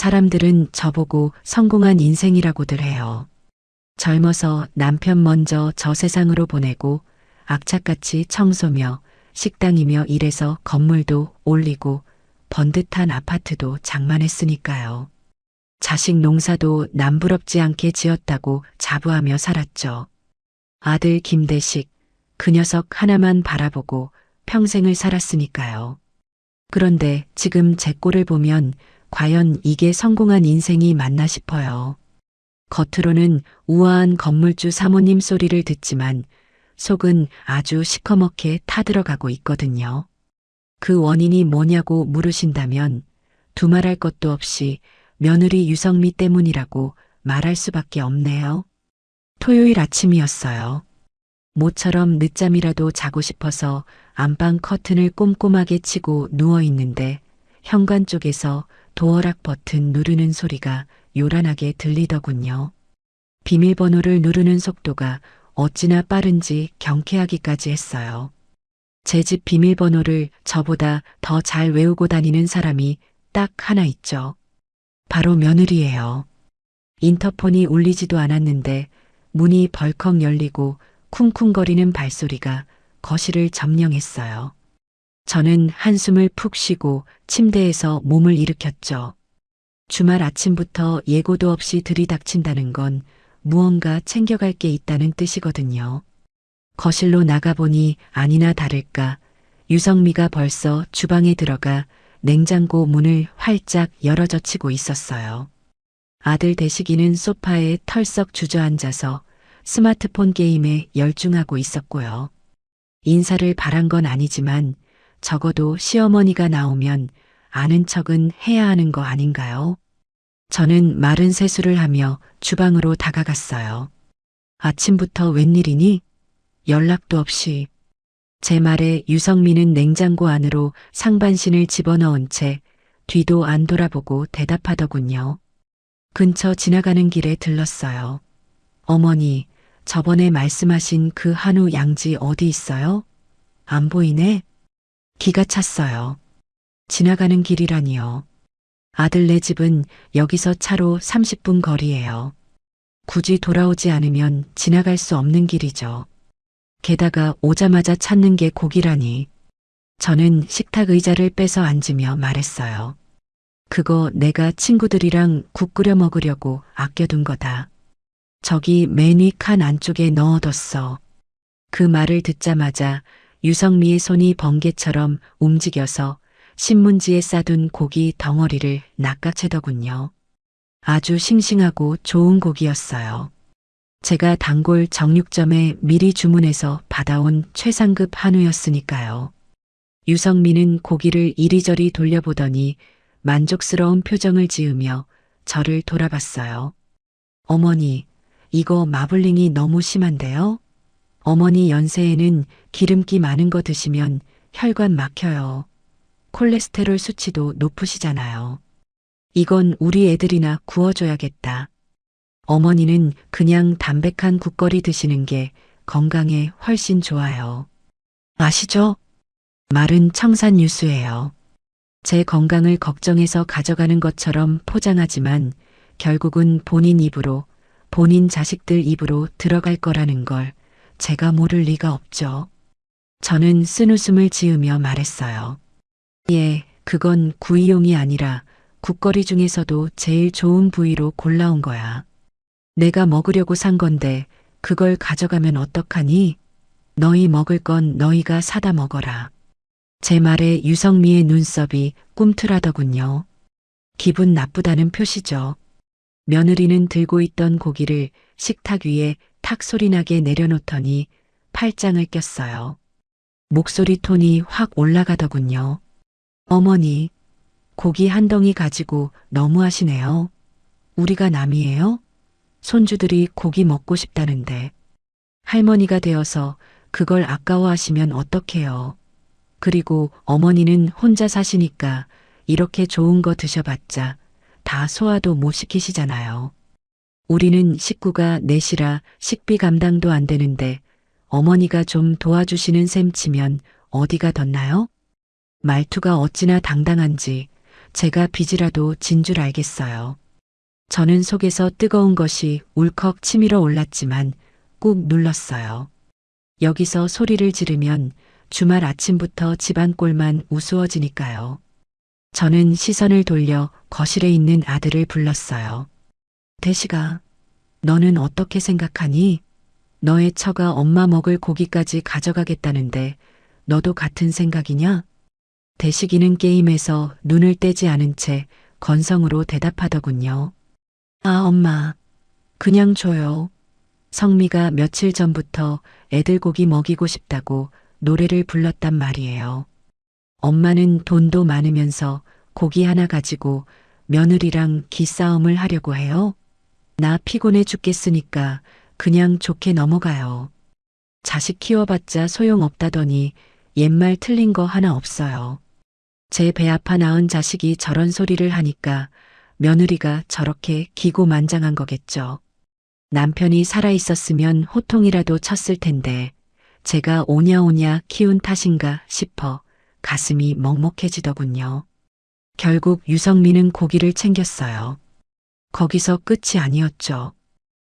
사람들은 저보고 성공한 인생이라고들 해요. 젊어서 남편 먼저 저 세상으로 보내고 악착같이 청소며 식당이며 일해서 건물도 올리고 번듯한 아파트도 장만했으니까요. 자식 농사도 남부럽지 않게 지었다고 자부하며 살았죠. 아들 김대식, 그 녀석 하나만 바라보고 평생을 살았으니까요. 그런데 지금 제 꼴을 보면 과연 이게 성공한 인생이 맞나 싶어요. 겉으로는 우아한 건물주 사모님 소리를 듣지만 속은 아주 시커멓게 타들어가고 있거든요. 그 원인이 뭐냐고 물으신다면 두말할 것도 없이 며느리 유성미 때문이라고 말할 수밖에 없네요. 토요일 아침이었어요. 모처럼 늦잠이라도 자고 싶어서 안방 커튼을 꼼꼼하게 치고 누워 있는데 현관 쪽에서 도어락 버튼 누르는 소리가 요란하게 들리더군요. 비밀번호를 누르는 속도가 어찌나 빠른지 경쾌하기까지 했어요. 제 집 비밀번호를 저보다 더 잘 외우고 다니는 사람이 딱 하나 있죠. 바로 며느리예요. 인터폰이 울리지도 않았는데 문이 벌컥 열리고 쿵쿵거리는 발소리가 거실을 점령했어요. 저는 한숨을 푹 쉬고 침대에서 몸을 일으켰죠. 주말 아침부터 예고도 없이 들이닥친다는 건 무언가 챙겨갈 게 있다는 뜻이거든요. 거실로 나가보니 아니나 다를까 유성미가 벌써 주방에 들어가 냉장고 문을 활짝 열어젖히고 있었어요. 아들 대식이는 소파에 털썩 주저앉아서 스마트폰 게임에 열중하고 있었고요. 인사를 바란 건 아니지만 적어도 시어머니가 나오면 아는 척은 해야 하는 거 아닌가요? 저는 마른 세수를 하며 주방으로 다가갔어요. 아침부터 웬일이니? 연락도 없이. 제 말에 유성미는 냉장고 안으로 상반신을 집어넣은 채 뒤도 안 돌아보고 대답하더군요. 근처 지나가는 길에 들렀어요. 어머니, 저번에 말씀하신 그 한우 양지 어디 있어요? 안 보이네? 기가 찼어요. 지나가는 길이라니요. 아들네 집은 여기서 차로 30분 거리예요. 굳이 돌아오지 않으면 지나갈 수 없는 길이죠. 게다가 오자마자 찾는 게 고기라니. 저는 식탁 의자를 빼서 앉으며 말했어요. 그거 내가 친구들이랑 국 끓여 먹으려고 아껴둔 거다. 저기 맨 위 칸 안쪽에 넣어뒀어. 그 말을 듣자마자 유성미의 손이 번개처럼 움직여서 신문지에 싸둔 고기 덩어리를 낚아채더군요. 아주 싱싱하고 좋은 고기였어요. 제가 단골 정육점에 미리 주문해서 받아온 최상급 한우였으니까요. 유성미는 고기를 이리저리 돌려보더니 만족스러운 표정을 지으며 저를 돌아봤어요. 어머니, 이거 마블링이 너무 심한데요? 어머니 연세에는 기름기 많은 거 드시면 혈관 막혀요. 콜레스테롤 수치도 높으시잖아요. 이건 우리 애들이나 구워줘야겠다. 어머니는 그냥 담백한 국거리 드시는 게 건강에 훨씬 좋아요. 아시죠? 말은 청산유수예요. 제 건강을 걱정해서 가져가는 것처럼 포장하지만 결국은 본인 입으로, 본인 자식들 입으로 들어갈 거라는 걸 제가 모를 리가 없죠. 저는 쓴웃음을 지으며 말했어요. 예, 그건 구이용이 아니라 국거리 중에서도 제일 좋은 부위로 골라온 거야. 내가 먹으려고 산 건데 그걸 가져가면 어떡하니? 너희 먹을 건 너희가 사다 먹어라. 제 말에 유성미의 눈썹이 꿈틀하더군요. 기분 나쁘다는 표시죠. 며느리는 들고 있던 고기를 식탁 위에 탁 소리나게 내려놓더니 팔짱을 꼈어요. 목소리 톤이 확 올라가더군요. 어머니, 고기 한 덩이 가지고 너무하시네요. 우리가 남이에요? 손주들이 고기 먹고 싶다는데 할머니가 되어서 그걸 아까워하시면 어떡해요. 그리고 어머니는 혼자 사시니까 이렇게 좋은 거 드셔봤자 다 소화도 못 시키시잖아요. 우리는 식구가 넷이라 식비 감당도 안 되는데 어머니가 좀 도와주시는 셈 치면 어디가 덧나요? 말투가 어찌나 당당한지 제가 빚이라도 진 줄 알겠어요. 저는 속에서 뜨거운 것이 울컥 치밀어 올랐지만 꾹 눌렀어요. 여기서 소리를 지르면 주말 아침부터 집안 꼴만 우스워지니까요. 저는 시선을 돌려 거실에 있는 아들을 불렀어요. 대식아, 너는 어떻게 생각하니? 너의 처가 엄마 먹을 고기까지 가져가겠다는데 너도 같은 생각이냐? 대식이는 게임에서 눈을 떼지 않은 채 건성으로 대답하더군요. 아, 엄마, 그냥 줘요. 성미가 며칠 전부터 애들 고기 먹이고 싶다고 노래를 불렀단 말이에요. 엄마는 돈도 많으면서 고기 하나 가지고 며느리랑 기싸움을 하려고 해요. 나 피곤해 죽겠으니까 그냥 좋게 넘어가요. 자식 키워봤자 소용없다더니 옛말 틀린 거 하나 없어요. 제 배 아파 낳은 자식이 저런 소리를 하니까 며느리가 저렇게 기고만장한 거겠죠. 남편이 살아있었으면 호통이라도 쳤을 텐데 제가 오냐오냐 키운 탓인가 싶어 가슴이 먹먹해지더군요. 결국 유성민은 고기를 챙겼어요. 거기서 끝이 아니었죠.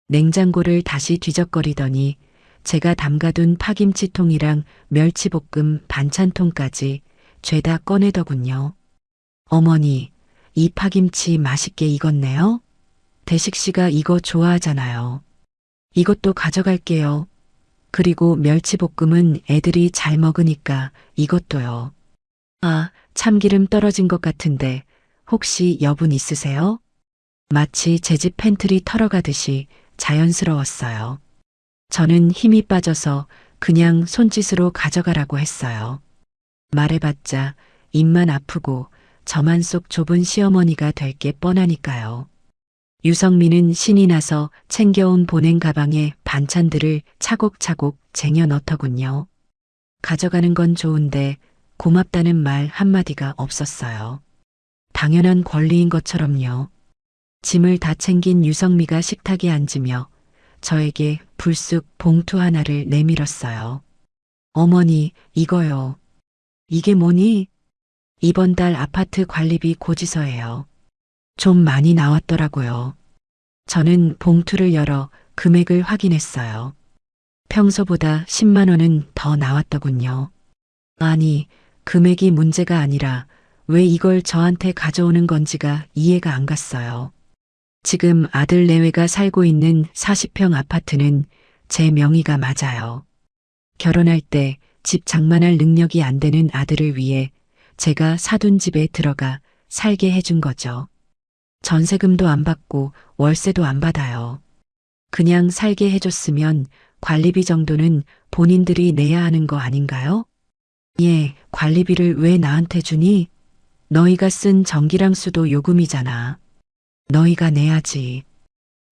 냉장고를 다시 뒤적거리더니 제가 담가둔 파김치통이랑 멸치볶음 반찬통까지 죄다 꺼내더군요. 어머니, 이 파김치 맛있게 익었네요. 대식 씨가 이거 좋아하잖아요. 이것도 가져갈게요. 그리고 멸치볶음은 애들이 잘 먹으니까 이것도요. 아, 참기름 떨어진 것 같은데 혹시 여분 있으세요? 마치 제 집 팬트리 털어가듯이 자연스러웠어요. 저는 힘이 빠져서 그냥 손짓으로 가져가라고 했어요. 말해봤자 입만 아프고 저만 속 좁은 시어머니가 될 게 뻔하니까요. 유성민은 신이 나서 챙겨온 보냉 가방에 반찬들을 차곡차곡 쟁여 넣더군요. 가져가는 건 좋은데 고맙다는 말 한마디가 없었어요. 당연한 권리인 것처럼요. 짐을 다 챙긴 유성미가 식탁에 앉으며 저에게 불쑥 봉투 하나를 내밀었어요. 어머니, 이거요. 이게 뭐니? 이번 달 아파트 관리비 고지서예요. 좀 많이 나왔더라고요. 저는 봉투를 열어 금액을 확인했어요. 평소보다 10만 원은 더 나왔더군요. 아니, 금액이 문제가 아니라 왜 이걸 저한테 가져오는 건지가 이해가 안 갔어요. 지금 아들 내외가 살고 있는 40평 아파트는 제 명의가 맞아요. 결혼할 때 집 장만할 능력이 안 되는 아들을 위해 제가 사둔 집에 들어가 살게 해준 거죠. 전세금도 안 받고 월세도 안 받아요. 그냥 살게 해줬으면 관리비 정도는 본인들이 내야 하는 거 아닌가요? 예, 관리비를 왜 나한테 주니? 너희가 쓴 전기랑 수도 요금이잖아. 너희가 내야지.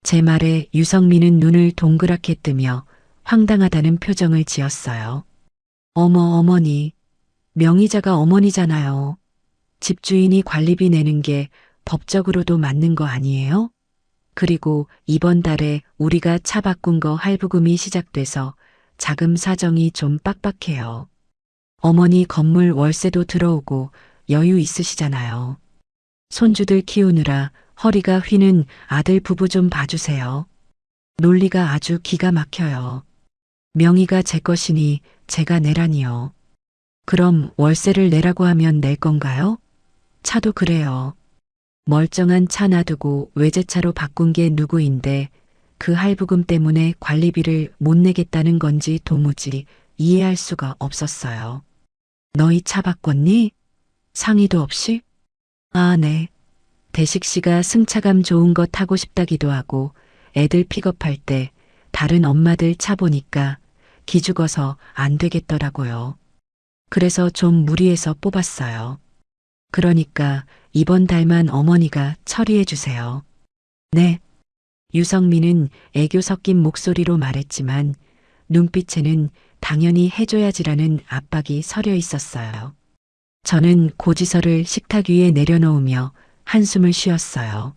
제 말에 유성민은 눈을 동그랗게 뜨며 황당하다는 표정을 지었어요. 어머니. 명의자가 어머니잖아요. 집주인이 관리비 내는 게 법적으로도 맞는 거 아니에요? 그리고 이번 달에 우리가 차 바꾼 거 할부금이 시작돼서 자금 사정이 좀 빡빡해요. 어머니 건물 월세도 들어오고 여유 있으시잖아요. 손주들 키우느라 허리가 휘는 아들 부부 좀 봐주세요. 논리가 아주 기가 막혀요. 명의가 제 것이니 제가 내라니요. 그럼 월세를 내라고 하면 낼 건가요? 차도 그래요. 멀쩡한 차 놔두고 외제차로 바꾼 게 누구인데 그 할부금 때문에 관리비를 못 내겠다는 건지 도무지 이해할 수가 없었어요. 너희 차 바꿨니? 상의도 없이? 아, 네. 대식 씨가 승차감 좋은 거 타고 싶다기도 하고 애들 픽업할 때 다른 엄마들 차 보니까 기죽어서 안 되겠더라고요. 그래서 좀 무리해서 뽑았어요. 그러니까 이번 달만 어머니가 처리해 주세요. 네. 유성민은 애교 섞인 목소리로 말했지만 눈빛에는 당연히 해줘야지라는 압박이 서려 있었어요. 저는 고지서를 식탁 위에 내려놓으며 한숨을 쉬었어요.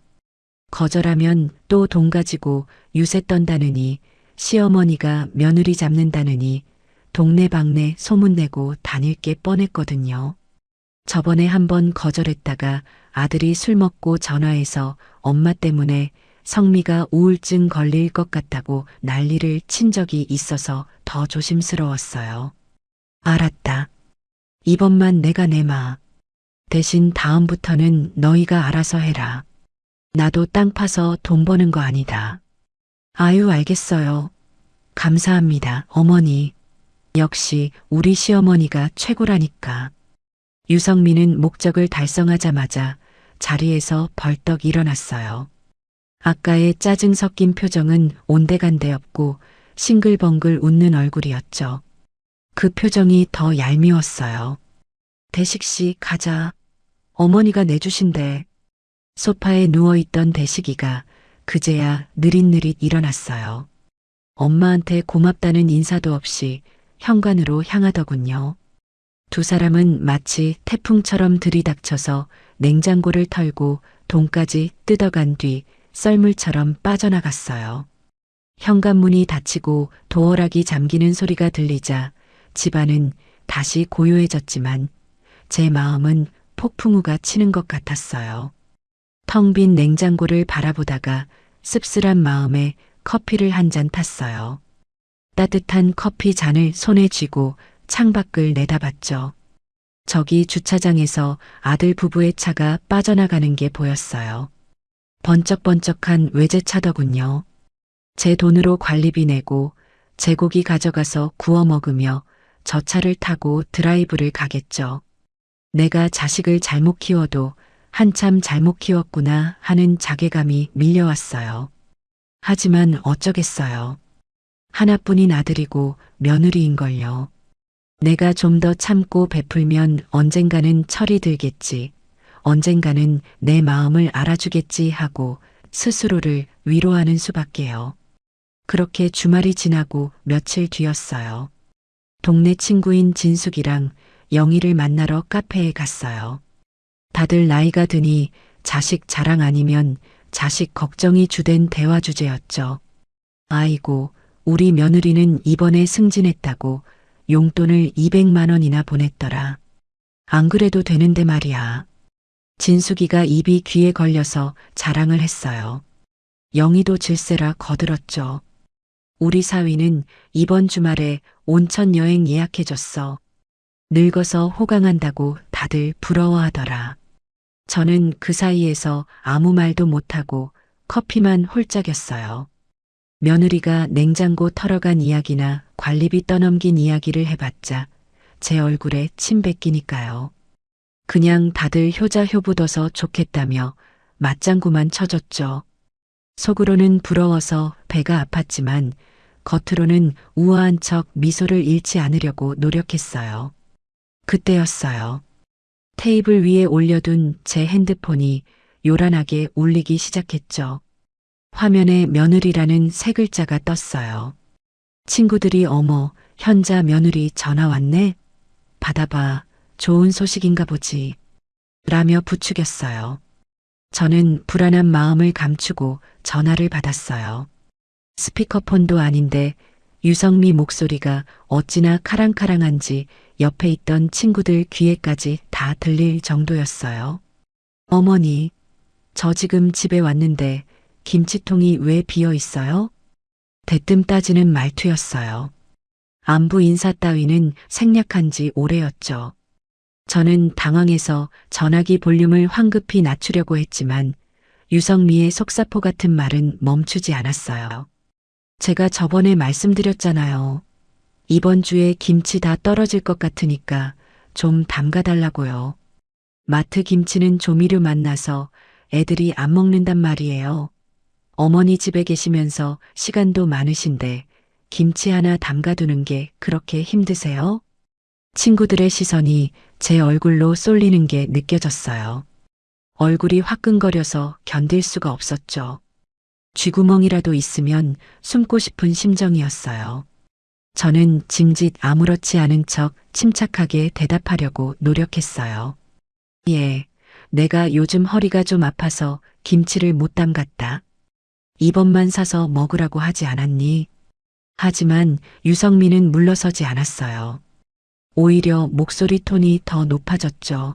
거절하면 또 돈 가지고 유세 떤다느니 시어머니가 며느리 잡는다느니 동네방네 소문내고 다닐 게 뻔했거든요. 저번에 한번 거절했다가 아들이 술 먹고 전화해서 엄마 때문에 성미가 우울증 걸릴 것 같다고 난리를 친 적이 있어서 더 조심스러웠어요. 알았다. 이번만 내가 내마. 대신 다음부터는 너희가 알아서 해라. 나도 땅 파서 돈 버는 거 아니다. 아유, 알겠어요. 감사합니다, 어머니. 역시 우리 시어머니가 최고라니까. 유성민은 목적을 달성하자마자 자리에서 벌떡 일어났어요. 아까의 짜증 섞인 표정은 온데간데 없고 싱글벙글 웃는 얼굴이었죠. 그 표정이 더 얄미웠어요. 대식씨, 가자. 어머니가 내주신대. 소파에 누워있던 대식이가 그제야 느릿느릿 일어났어요. 엄마한테 고맙다는 인사도 없이 현관으로 향하더군요. 두 사람은 마치 태풍처럼 들이닥쳐서 냉장고를 털고 돈까지 뜯어간 뒤 썰물처럼 빠져나갔어요. 현관문이 닫히고 도어락이 잠기는 소리가 들리자 집안은 다시 고요해졌지만 제 마음은 폭풍우가 치는 것 같았어요. 텅 빈 냉장고를 바라보다가 씁쓸한 마음에 커피를 한 잔 탔어요. 따뜻한 커피 잔을 손에 쥐고 창밖을 내다봤죠. 저기 주차장에서 아들 부부의 차가 빠져나가는 게 보였어요. 번쩍번쩍한 외제차더군요. 제 돈으로 관리비 내고 제 고기 가져가서 구워 먹으며 저 차를 타고 드라이브를 가겠죠. 내가 자식을 잘못 키워도 한참 잘못 키웠구나 하는 자괴감이 밀려왔어요. 하지만 어쩌겠어요. 하나뿐인 아들이고 며느리인걸요. 내가 좀 더 참고 베풀면 언젠가는 철이 들겠지. 언젠가는 내 마음을 알아주겠지 하고 스스로를 위로하는 수밖에요. 그렇게 주말이 지나고 며칠 뒤였어요. 동네 친구인 진숙이랑 영희를 만나러 카페에 갔어요. 다들 나이가 드니 자식 자랑 아니면 자식 걱정이 주된 대화 주제였죠. 아이고, 우리 며느리는 이번에 승진했다고 용돈을 200만 원이나 보냈더라. 안 그래도 되는데 말이야. 진숙이가 입이 귀에 걸려서 자랑을 했어요. 영희도 질세라 거들었죠. 우리 사위는 이번 주말에 온천 여행 예약해줬어. 늙어서 호강한다고 다들 부러워하더라. 저는 그 사이에서 아무 말도 못하고 커피만 홀짝였어요. 며느리가 냉장고 털어간 이야기나 관리비 떠넘긴 이야기를 해봤자 제 얼굴에 침 뱉기니까요. 그냥 다들 효자 효부둬서 좋겠다며 맞장구만 쳐줬죠. 속으로는 부러워서 배가 아팠지만 겉으로는 우아한 척 미소를 잃지 않으려고 노력했어요. 그때였어요. 테이블 위에 올려둔 제 핸드폰이 요란하게 울리기 시작했죠. 화면에 며느리라는 세 글자가 떴어요. 친구들이 어머, 현자 며느리 전화 왔네? 받아봐, 좋은 소식인가 보지. 라며 부추겼어요. 저는 불안한 마음을 감추고 전화를 받았어요. 스피커폰도 아닌데 유성미 목소리가 어찌나 카랑카랑한지 옆에 있던 친구들 귀에까지 다 들릴 정도였어요. 어머니, 저 지금 집에 왔는데 김치통이 왜 비어 있어요? 대뜸 따지는 말투였어요. 안부 인사 따위는 생략한 지 오래였죠. 저는 당황해서 전화기 볼륨을 황급히 낮추려고 했지만 유성미의 속사포 같은 말은 멈추지 않았어요. 제가 저번에 말씀드렸잖아요. 이번 주에 김치 다 떨어질 것 같으니까 좀 담가달라고요. 마트 김치는 조미료 맛나서 애들이 안 먹는단 말이에요. 어머니 집에 계시면서 시간도 많으신데 김치 하나 담가두는 게 그렇게 힘드세요? 친구들의 시선이 제 얼굴로 쏠리는 게 느껴졌어요. 얼굴이 화끈거려서 견딜 수가 없었죠. 쥐구멍이라도 있으면 숨고 싶은 심정이었어요. 저는 짐짓 아무렇지 않은 척 침착하게 대답하려고 노력했어요. 예, 내가 요즘 허리가 좀 아파서 김치를 못 담갔다. 이번만 사서 먹으라고 하지 않았니? 하지만 유성민은 물러서지 않았어요. 오히려 목소리 톤이 더 높아졌죠.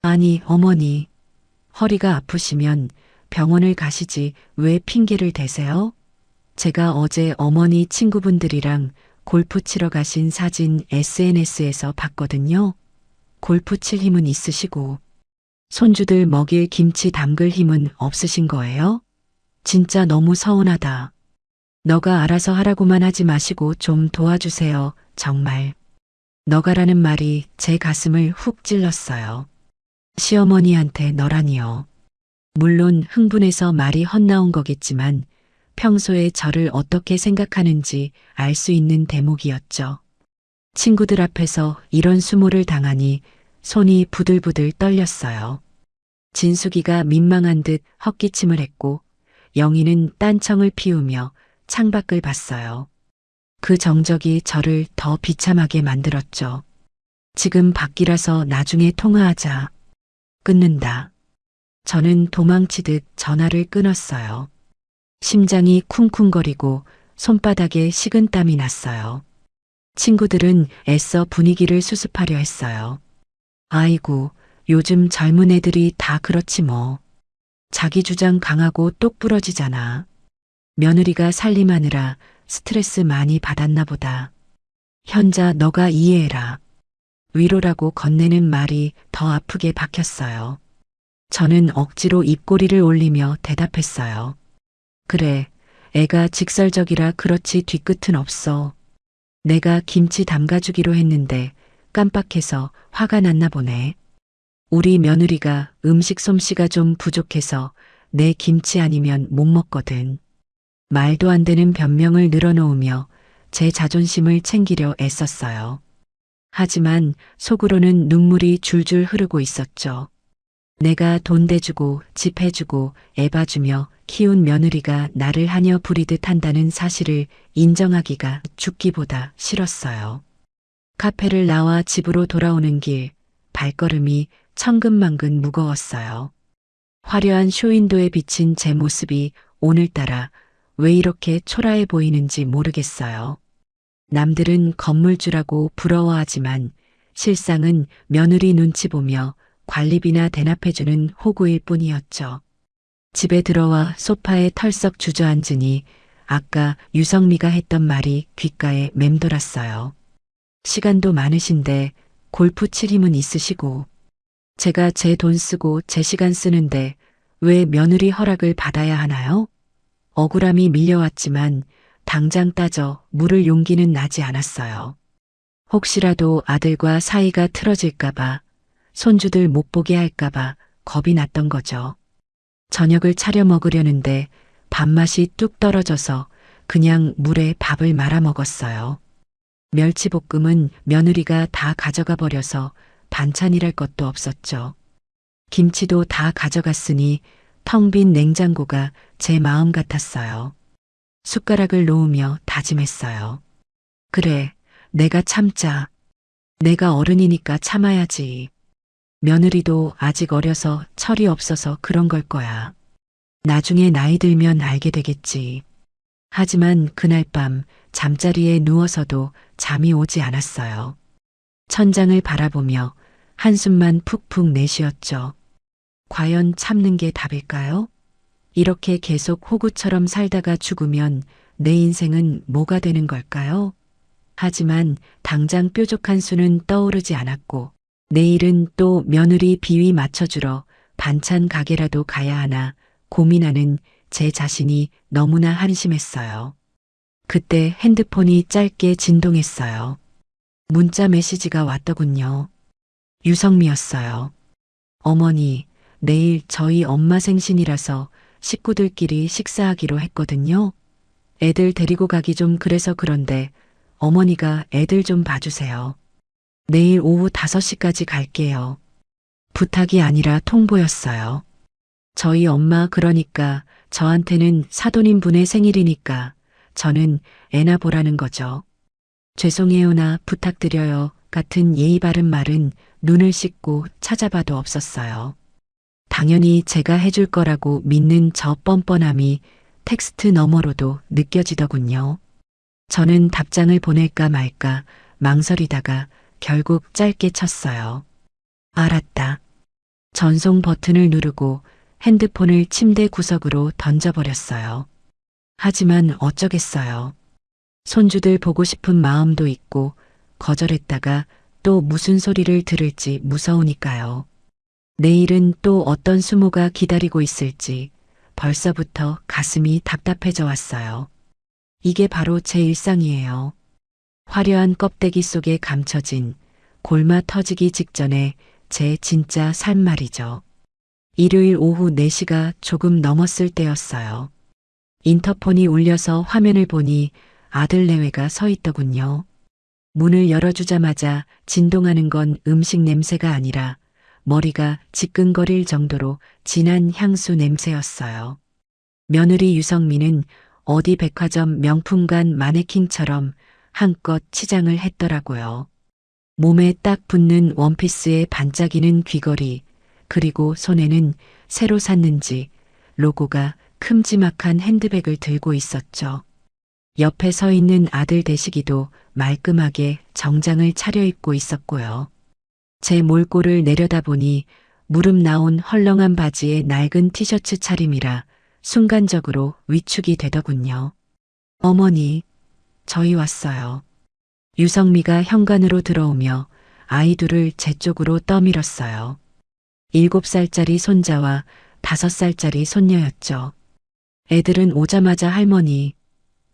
아니, 어머니. 허리가 아프시면 병원을 가시지 왜 핑계를 대세요? 제가 어제 어머니 친구분들이랑 골프 치러 가신 사진 SNS에서 봤거든요. 골프 칠 힘은 있으시고 손주들 먹일 김치 담글 힘은 없으신 거예요? 진짜 너무 서운하다. 너가 알아서 하라고만 하지 마시고 좀 도와주세요. 정말. 너가라는 말이 제 가슴을 훅 찔렀어요. 시어머니한테 너라니요. 물론 흥분해서 말이 헛나온 거겠지만 평소에 저를 어떻게 생각하는지 알 수 있는 대목이었죠. 친구들 앞에서 이런 수모를 당하니 손이 부들부들 떨렸어요. 진숙이가 민망한 듯 헛기침을 했고 영희는 딴청을 피우며 창밖을 봤어요. 그 정적이 저를 더 비참하게 만들었죠. 지금 밖이라서 나중에 통화하자. 끊는다. 저는 도망치듯 전화를 끊었어요. 심장이 쿵쿵거리고 손바닥에 식은땀이 났어요. 친구들은 애써 분위기를 수습하려 했어요. 아이고, 요즘 젊은 애들이 다 그렇지 뭐. 자기 주장 강하고 똑부러지잖아. 며느리가 살림하느라 스트레스 많이 받았나 보다. 현자, 너가 이해해라. 위로라고 건네는 말이 더 아프게 박혔어요. 저는 억지로 입꼬리를 올리며 대답했어요. 그래, 애가 직설적이라 그렇지 뒤끝은 없어. 내가 김치 담가주기로 했는데 깜빡해서 화가 났나 보네. 우리 며느리가 음식 솜씨가 좀 부족해서 내 김치 아니면 못 먹거든. 말도 안 되는 변명을 늘어놓으며 제 자존심을 챙기려 애썼어요. 하지만 속으로는 눈물이 줄줄 흐르고 있었죠. 내가 돈 대주고 집 해주고 애 봐주며 키운 며느리가 나를 하녀 부리듯 한다는 사실을 인정하기가 죽기보다 싫었어요. 카페를 나와 집으로 돌아오는 길, 발걸음이 천근만근 무거웠어요. 화려한 쇼윈도에 비친 제 모습이 오늘따라 왜 이렇게 초라해 보이는지 모르겠어요. 남들은 건물주라고 부러워하지만 실상은 며느리 눈치 보며 관리비나 대납해주는 호구일 뿐이었죠. 집에 들어와 소파에 털썩 주저앉으니 아까 유성미가 했던 말이 귓가에 맴돌았어요. 시간도 많으신데 골프 칠 힘은 있으시고 제가 제 돈 쓰고 제 시간 쓰는데 왜 며느리 허락을 받아야 하나요? 억울함이 밀려왔지만 당장 따져 물을 용기는 나지 않았어요. 혹시라도 아들과 사이가 틀어질까봐 손주들 못 보게 할까봐 겁이 났던 거죠. 저녁을 차려 먹으려는데 밥맛이 뚝 떨어져서 그냥 물에 밥을 말아 먹었어요. 멸치볶음은 며느리가 다 가져가 버려서 반찬이랄 것도 없었죠. 김치도 다 가져갔으니 텅 빈 냉장고가 제 마음 같았어요. 숟가락을 놓으며 다짐했어요. 그래, 내가 참자. 내가 어른이니까 참아야지. 며느리도 아직 어려서 철이 없어서 그런 걸 거야. 나중에 나이 들면 알게 되겠지. 하지만 그날 밤 잠자리에 누워서도 잠이 오지 않았어요. 천장을 바라보며 한숨만 푹푹 내쉬었죠. 과연 참는 게 답일까요? 이렇게 계속 호구처럼 살다가 죽으면 내 인생은 뭐가 되는 걸까요? 하지만 당장 뾰족한 수는 떠오르지 않았고 내일은 또 며느리 비위 맞춰주러 반찬 가게라도 가야 하나 고민하는 제 자신이 너무나 한심했어요. 그때 핸드폰이 짧게 진동했어요. 문자 메시지가 왔더군요. 유성미였어요. 어머니, 내일 저희 엄마 생신이라서 식구들끼리 식사하기로 했거든요. 애들 데리고 가기 좀 그래서 그런데 어머니가 애들 좀 봐주세요. 내일 오후 5시까지 갈게요. 부탁이 아니라 통보였어요. 저희 엄마 그러니까 저한테는 사돈인 분의 생일이니까 저는 애나 보라는 거죠. 죄송해요나 부탁드려요 같은 예의 바른 말은 눈을 씻고 찾아봐도 없었어요. 당연히 제가 해줄 거라고 믿는 저 뻔뻔함이 텍스트 너머로도 느껴지더군요. 저는 답장을 보낼까 말까 망설이다가 결국 짧게 쳤어요. 알았다. 전송 버튼을 누르고 핸드폰을 침대 구석으로 던져버렸어요. 하지만 어쩌겠어요. 손주들 보고 싶은 마음도 있고 거절했다가 또 무슨 소리를 들을지 무서우니까요. 내일은 또 어떤 수모가 기다리고 있을지 벌써부터 가슴이 답답해져 왔어요. 이게 바로 제 일상이에요. 화려한 껍데기 속에 감춰진 골마 터지기 직전에 제 진짜 삶 말이죠. 일요일 오후 4시가 조금 넘었을 때였어요. 인터폰이 울려서 화면을 보니 아들 내외가 서 있더군요. 문을 열어주자마자 진동하는 건 음식 냄새가 아니라 머리가 지끈거릴 정도로 진한 향수 냄새였어요. 며느리 유성민은 어디 백화점 명품관 마네킹처럼 한껏 치장을 했더라고요. 몸에 딱 붙는 원피스에 반짝이는 귀걸이, 그리고 손에는 새로 샀는지 로고가 큼지막한 핸드백을 들고 있었죠. 옆에 서 있는 아들 대식이도 말끔하게 정장을 차려입고 있었고요. 제 몰골을 내려다보니 무릎 나온 헐렁한 바지에 낡은 티셔츠 차림이라 순간적으로 위축이 되더군요. 어머니, 저희 왔어요. 유성미가 현관으로 들어오며 아이 둘을 제 쪽으로 떠밀었어요. 7살짜리 손자와 5살짜리 손녀였죠. 애들은 오자마자 할머니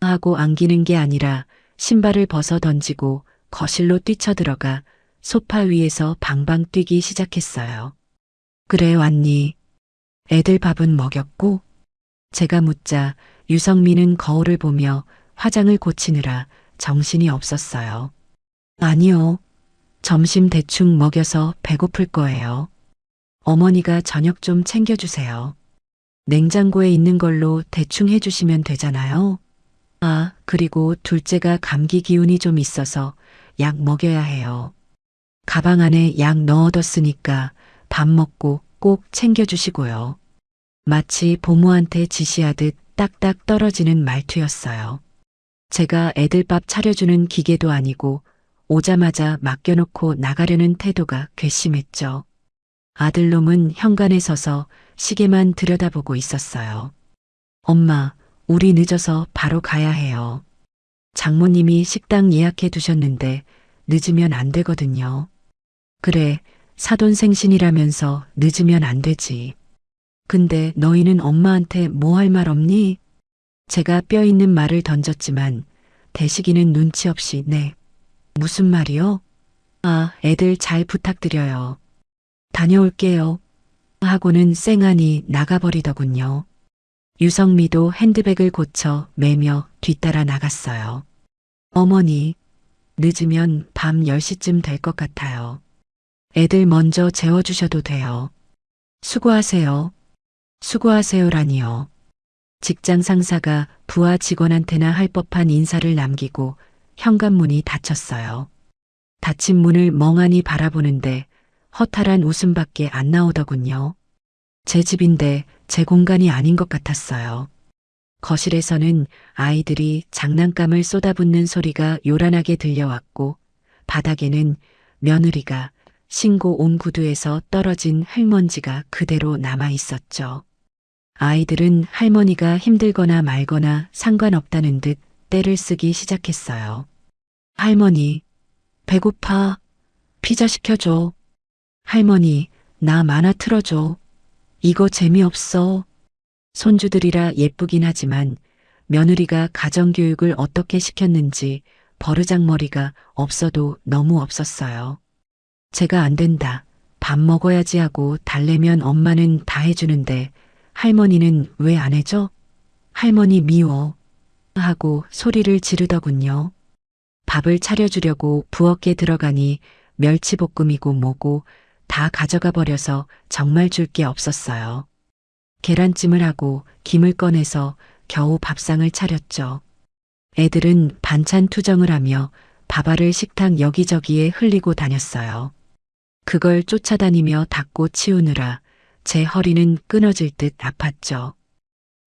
하고 안기는 게 아니라 신발을 벗어 던지고 거실로 뛰쳐들어가 소파 위에서 방방 뛰기 시작했어요. 그래 왔니? 애들 밥은 먹였고? 제가 묻자 유성민은 거울을 보며 화장을 고치느라 정신이 없었어요. 아니요. 점심 대충 먹여서 배고플 거예요. 어머니가 저녁 좀 챙겨주세요. 냉장고에 있는 걸로 대충 해주시면 되잖아요. 아, 그리고 둘째가 감기 기운이 좀 있어서 약 먹여야 해요. 가방 안에 약 넣어뒀으니까 밥 먹고 꼭 챙겨주시고요. 마치 보모한테 지시하듯 딱딱 떨어지는 말투였어요. 제가 애들 밥 차려주는 기계도 아니고 오자마자 맡겨놓고 나가려는 태도가 괘씸했죠. 아들놈은 현관에 서서 시계만 들여다보고 있었어요. 엄마, 우리 늦어서 바로 가야 해요. 장모님이 식당 예약해 두셨는데 늦으면 안 되거든요. 그래, 사돈생신이라면서 늦으면 안 되지. 근데 너희는 엄마한테 뭐 할 말 없니? 제가 뼈 있는 말을 던졌지만 대식이는 눈치 없이 네. 무슨 말이요? 아, 애들 잘 부탁드려요. 다녀올게요. 하고는 쌩하니 나가버리더군요. 유성미도 핸드백을 고쳐 매며 뒤따라 나갔어요. 어머니, 늦으면 밤 10시쯤 될 것 같아요. 애들 먼저 재워주셔도 돼요. 수고하세요. 수고하세요라니요. 직장 상사가 부하 직원한테나 할 법한 인사를 남기고 현관문이 닫혔어요. 닫힌 문을 멍하니 바라보는데 허탈한 웃음밖에 안 나오더군요. 제 집인데 제 공간이 아닌 것 같았어요. 거실에서는 아이들이 장난감을 쏟아붓는 소리가 요란하게 들려왔고 바닥에는 며느리가 신고 온 구두에서 떨어진 흙먼지가 그대로 남아 있었죠. 아이들은 할머니가 힘들거나 말거나 상관없다는 듯 떼를 쓰기 시작했어요. 할머니, 배고파. 피자 시켜줘. 할머니, 나 만화 틀어줘. 이거 재미없어. 손주들이라 예쁘긴 하지만 며느리가 가정교육을 어떻게 시켰는지 버르장머리가 없어도 너무 없었어요. 제가 안 된다. 밥 먹어야지 하고 달래면 엄마는 다 해주는데 할머니는 왜 안 해줘? 할머니 미워. 하고 소리를 지르더군요. 밥을 차려주려고 부엌에 들어가니 멸치볶음이고 뭐고 다 가져가 버려서 정말 줄 게 없었어요. 계란찜을 하고 김을 꺼내서 겨우 밥상을 차렸죠. 애들은 반찬 투정을 하며 밥알을 식탁 여기저기에 흘리고 다녔어요. 그걸 쫓아다니며 닦고 치우느라 제 허리는 끊어질 듯 아팠죠.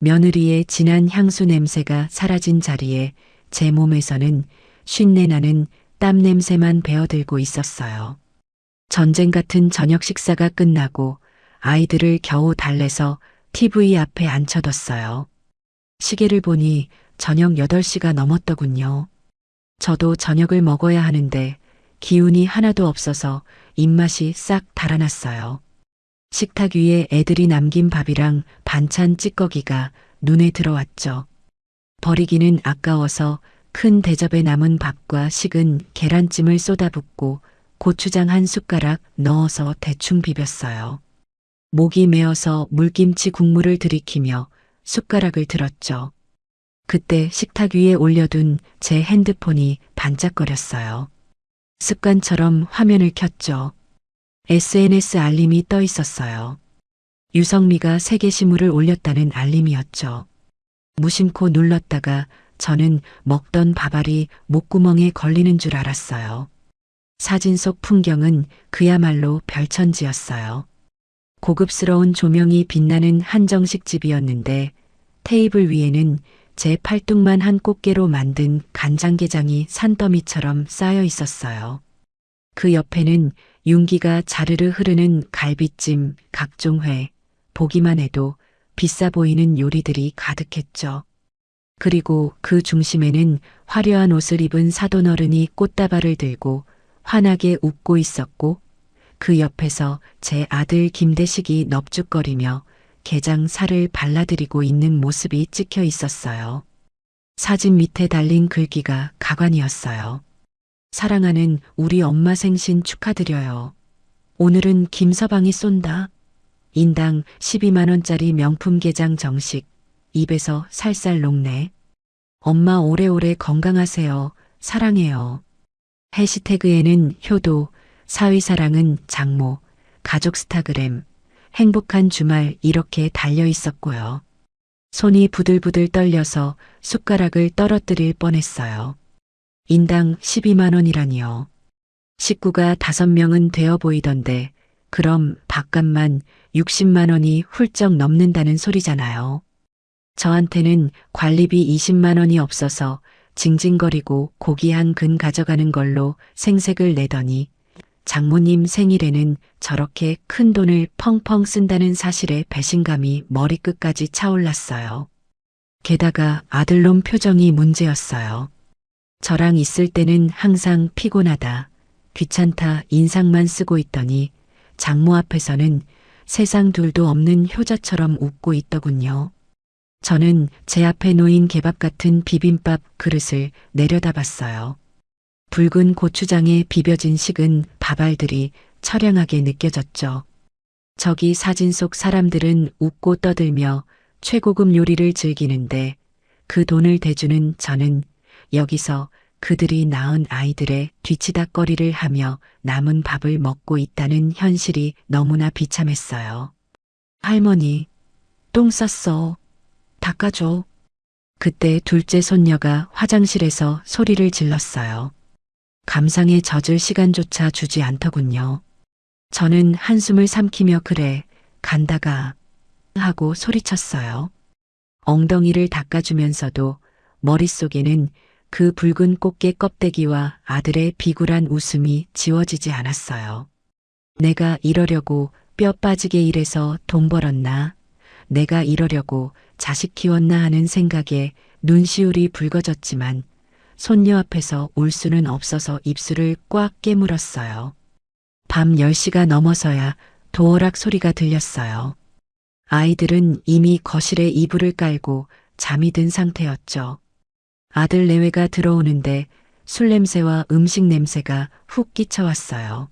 며느리의 진한 향수 냄새가 사라진 자리에 제 몸에서는 쉰내 나는 땀 냄새만 배어들고 있었어요. 전쟁 같은 저녁 식사가 끝나고 아이들을 겨우 달래서 TV 앞에 앉혀뒀어요. 시계를 보니 저녁 8시가 넘었더군요. 저도 저녁을 먹어야 하는데 기운이 하나도 없어서 입맛이 싹 달아났어요. 식탁 위에 애들이 남긴 밥이랑 반찬 찌꺼기가 눈에 들어왔죠. 버리기는 아까워서 큰 대접에 남은 밥과 식은 계란찜을 쏟아붓고 고추장 한 숟가락 넣어서 대충 비볐어요. 목이 메어서 물김치 국물을 들이키며 숟가락을 들었죠. 그때 식탁 위에 올려둔 제 핸드폰이 반짝거렸어요. 습관처럼 화면을 켰죠. SNS 알림이 떠 있었어요. 유성미가 새 게시물을 올렸다는 알림이었죠. 무심코 눌렀다가 저는 먹던 밥알이 목구멍에 걸리는 줄 알았어요. 사진 속 풍경은 그야말로 별천지였어요. 고급스러운 조명이 빛나는 한정식 집이었는데 테이블 위에는 제 팔뚝만 한 꽃게로 만든 간장게장이 산더미처럼 쌓여 있었어요. 그 옆에는 윤기가 자르르 흐르는 갈비찜, 각종 회, 보기만 해도 비싸 보이는 요리들이 가득했죠. 그리고 그 중심에는 화려한 옷을 입은 사돈어른이 꽃다발을 들고 환하게 웃고 있었고 그 옆에서 제 아들 김대식이 넙죽거리며 게장 살을 발라드리고 있는 모습이 찍혀 있었어요. 사진 밑에 달린 글귀가 가관이었어요. 사랑하는 우리 엄마 생신 축하드려요. 오늘은 김서방이 쏜다. 인당 12만 원짜리 명품 게장 정식. 입에서 살살 녹네. 엄마 오래오래 건강하세요. 사랑해요. 해시태그에는 효도, 사위사랑은 장모, 가족 스타그램, 행복한 주말 이렇게 달려 있었고요. 손이 부들부들 떨려서 숟가락을 떨어뜨릴 뻔했어요. 인당 12만 원이라니요. 식구가 5명은 되어 보이던데 그럼 밥값만 60만 원이 훌쩍 넘는다는 소리잖아요. 저한테는 관리비 20만 원이 없어서 징징거리고 고기 한 근 가져가는 걸로 생색을 내더니 장모님 생일에는 저렇게 큰 돈을 펑펑 쓴다는 사실에 배신감이 머리끝까지 차올랐어요. 게다가 아들놈 표정이 문제였어요. 저랑 있을 때는 항상 피곤하다, 귀찮다 인상만 쓰고 있더니 장모 앞에서는 세상 둘도 없는 효자처럼 웃고 있더군요. 저는 제 앞에 놓인 개밥 같은 비빔밥 그릇을 내려다봤어요. 붉은 고추장에 비벼진 식은 밥알들이 처량하게 느껴졌죠. 저기 사진 속 사람들은 웃고 떠들며 최고급 요리를 즐기는데 그 돈을 대주는 저는 여기서 그들이 낳은 아이들의 뒤치다꺼리를 하며 남은 밥을 먹고 있다는 현실이 너무나 비참했어요. 할머니, 똥 쌌어. 닦아줘. 그때 둘째 손녀가 화장실에서 소리를 질렀어요. 감상에 젖을 시간조차 주지 않더군요. 저는 한숨을 삼키며 그래, 간다가 하고 소리쳤어요. 엉덩이를 닦아주면서도 머릿속에는 그 붉은 꽃게 껍데기와 아들의 비굴한 웃음이 지워지지 않았어요. 내가 이러려고 뼈 빠지게 일해서 돈 벌었나? 내가 이러려고 자식 키웠나 하는 생각에 눈시울이 붉어졌지만 손녀 앞에서 울 수는 없어서 입술을 꽉 깨물었어요. 밤 10시가 넘어서야 도어락 소리가 들렸어요. 아이들은 이미 거실에 이불을 깔고 잠이 든 상태였죠. 아들 내외가 들어오는데 술 냄새와 음식 냄새가 훅 끼쳐왔어요.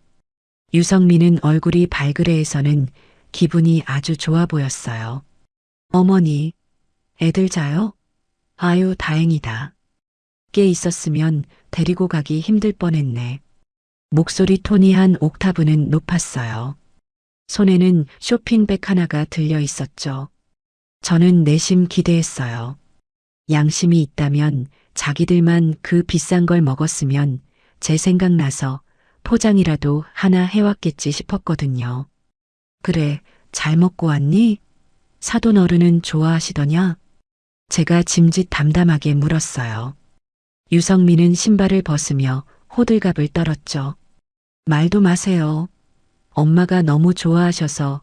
유성민은 얼굴이 발그레해서는 기분이 아주 좋아 보였어요. 어머니, 애들 자요? 아유, 다행이다. 깨 있었으면 데리고 가기 힘들 뻔했네. 목소리 톤이 한 옥타브는 높았어요. 손에는 쇼핑백 하나가 들려 있었죠. 저는 내심 기대했어요. 양심이 있다면 자기들만 그 비싼 걸 먹었으면 제 생각나서 포장이라도 하나 해왔겠지 싶었거든요. 그래, 잘 먹고 왔니? 사돈 어른은 좋아하시더냐? 제가 짐짓 담담하게 물었어요. 유성민은 신발을 벗으며 호들갑을 떨었죠. 말도 마세요. 엄마가 너무 좋아하셔서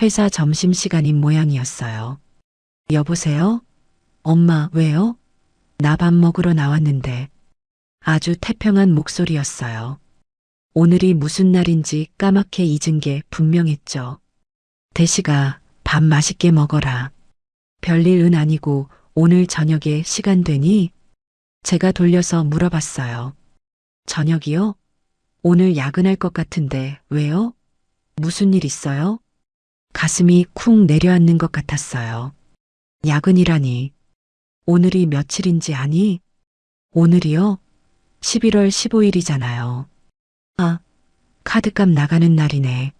회사 점심시간인 모양이었어요. 여보세요? 엄마, 왜요? 나 밥 먹으러 나왔는데. 아주 태평한 목소리였어요. 오늘이 무슨 날인지 까맣게 잊은 게 분명했죠. 대시가 밥 맛있게 먹어라. 별일은 아니고 오늘 저녁에 시간 되니? 제가 돌려서 물어봤어요. 저녁이요? 오늘 야근할 것 같은데 왜요? 무슨 일 있어요? 가슴이 쿵 내려앉는 것 같았어요. 야근이라니. 오늘이 며칠인지 아니? 오늘이요? 11월 15일이잖아요. 아, 카드값 나가는 날이네.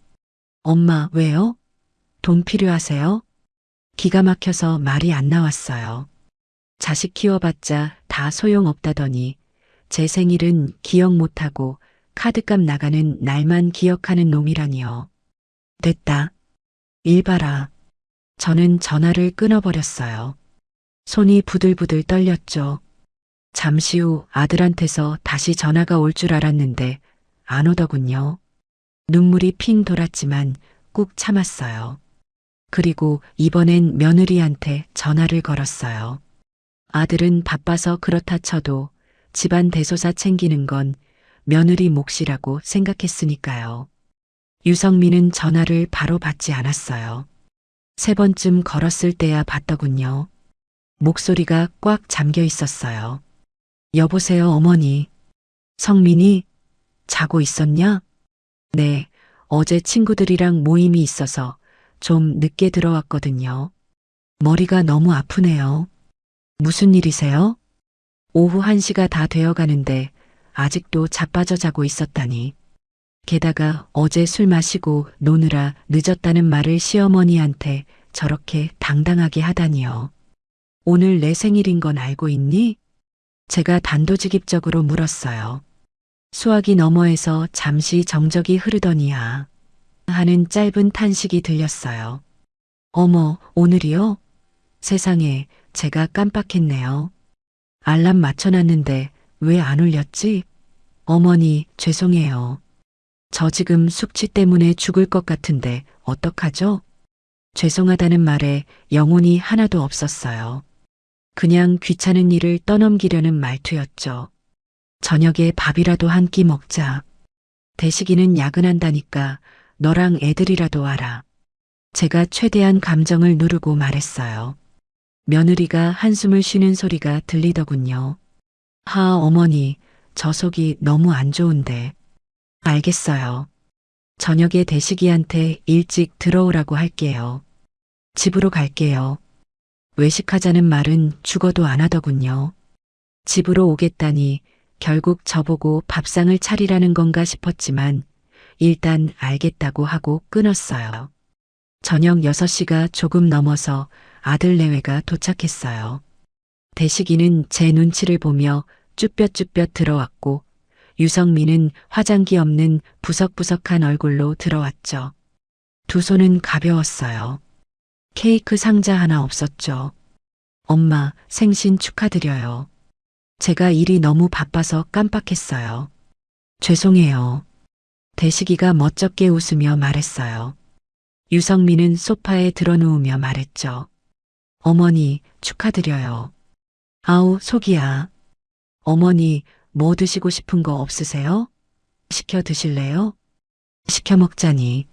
엄마, 왜요? 돈 필요하세요? 기가 막혀서 말이 안 나왔어요. 자식 키워봤자 다 소용없다더니 제 생일은 기억 못하고 카드값 나가는 날만 기억하는 놈이라니요. 됐다. 일 봐라. 저는 전화를 끊어버렸어요. 손이 부들부들 떨렸죠. 잠시 후 아들한테서 다시 전화가 올 줄 알았는데 안 오더군요. 눈물이 핑 돌았지만 꾹 참았어요. 그리고 이번엔 며느리한테 전화를 걸었어요. 아들은 바빠서 그렇다 쳐도 집안 대소사 챙기는 건 며느리 몫이라고 생각했으니까요. 유성민은 전화를 바로 받지 않았어요. 세 번쯤 걸었을 때야 받더군요. 목소리가 꽉 잠겨 있었어요. 여보세요, 어머니. 성민이 자고 있었냐? 네, 어제 친구들이랑 모임이 있어서 좀 늦게 들어왔거든요. 머리가 너무 아프네요. 무슨 일이세요? 오후 1시가 다 되어 가는데 아직도 자빠져 자고 있었다니. 게다가 어제 술 마시고 노느라 늦었다는 말을 시어머니한테 저렇게 당당하게 하다니요. 오늘 내 생일인 건 알고 있니? 제가 단도직입적으로 물었어요. 수화기 너머에서 잠시 정적이 흐르더니야 하는 짧은 탄식이 들렸어요. 어머, 오늘이요? 세상에, 제가 깜빡했네요. 알람 맞춰놨는데 왜 안 울렸지? 어머니, 죄송해요. 저 지금 숙취 때문에 죽을 것 같은데 어떡하죠? 죄송하다는 말에 영혼이 하나도 없었어요. 그냥 귀찮은 일을 떠넘기려는 말투였죠. 저녁에 밥이라도 한 끼 먹자. 대식이는 야근한다니까 너랑 애들이라도 와라. 제가 최대한 감정을 누르고 말했어요. 며느리가 한숨을 쉬는 소리가 들리더군요. 어머니, 저 속이 너무 안 좋은데. 알겠어요. 저녁에 대식이한테 일찍 들어오라고 할게요. 집으로 갈게요. 외식하자는 말은 죽어도 안 하더군요. 집으로 오겠다니 결국 저보고 밥상을 차리라는 건가 싶었지만 일단 알겠다고 하고 끊었어요. 저녁 6시가 조금 넘어서 아들 내외가 도착했어요. 대식이는 제 눈치를 보며 쭈뼛쭈뼛 들어왔고 유성민은 화장기 없는 부석부석한 얼굴로 들어왔죠. 두 손은 가벼웠어요. 케이크 상자 하나 없었죠. 엄마, 생신 축하드려요. 제가 일이 너무 바빠서 깜빡했어요. 죄송해요. 대식이가 멋쩍게 웃으며 말했어요. 유성민은 소파에 드러누우며 말했죠. 어머니, 축하드려요. 아우, 속이야. 어머니, 뭐 드시고 싶은 거 없으세요? 시켜 드실래요? 시켜 먹자니.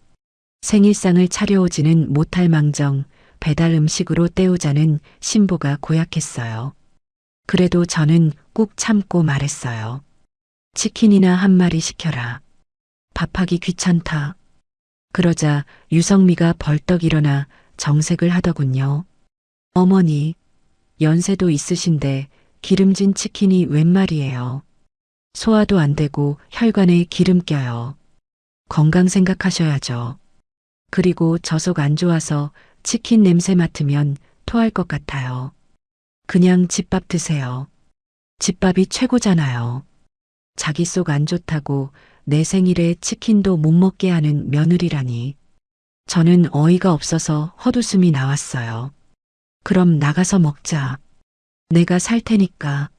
생일상을 차려오지는 못할 망정 배달 음식으로 때우자는 신보가 고약했어요. 그래도 저는 꾹 참고 말했어요. 치킨이나 한 마리 시켜라. 밥하기 귀찮다. 그러자 유성미가 벌떡 일어나 정색을 하더군요. 어머니, 연세도 있으신데 기름진 치킨이 웬 말이에요. 소화도 안 되고 혈관에 기름 껴요. 건강 생각하셔야죠. 그리고 저 속 안 좋아서 치킨 냄새 맡으면 토할 것 같아요. 그냥 집밥 드세요. 집밥이 최고잖아요. 자기 속 안 좋다고 내 생일에 치킨도 못 먹게 하는 며느리라니. 저는 어이가 없어서 헛웃음이 나왔어요. 그럼 나가서 먹자. 내가 살 테니까.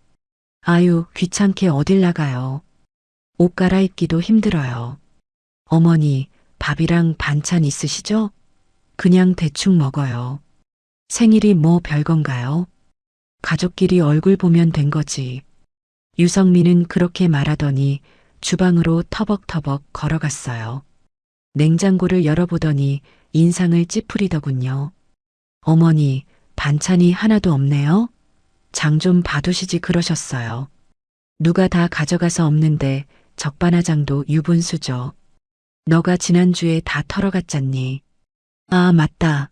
아유, 귀찮게 어딜 나가요. 옷 갈아입기도 힘들어요. 어머니, 밥이랑 반찬 있으시죠? 그냥 대충 먹어요. 생일이 뭐 별건가요? 가족끼리 얼굴 보면 된 거지. 유성민은 그렇게 말하더니 주방으로 터벅터벅 걸어갔어요. 냉장고를 열어보더니 인상을 찌푸리더군요. 어머니, 반찬이 하나도 없네요? 장 좀 봐두시지 그러셨어요. 누가 다 가져가서 없는데 적반하장도 유분수죠. 너가 지난주에 다 털어갔잖니. 아, 맞다.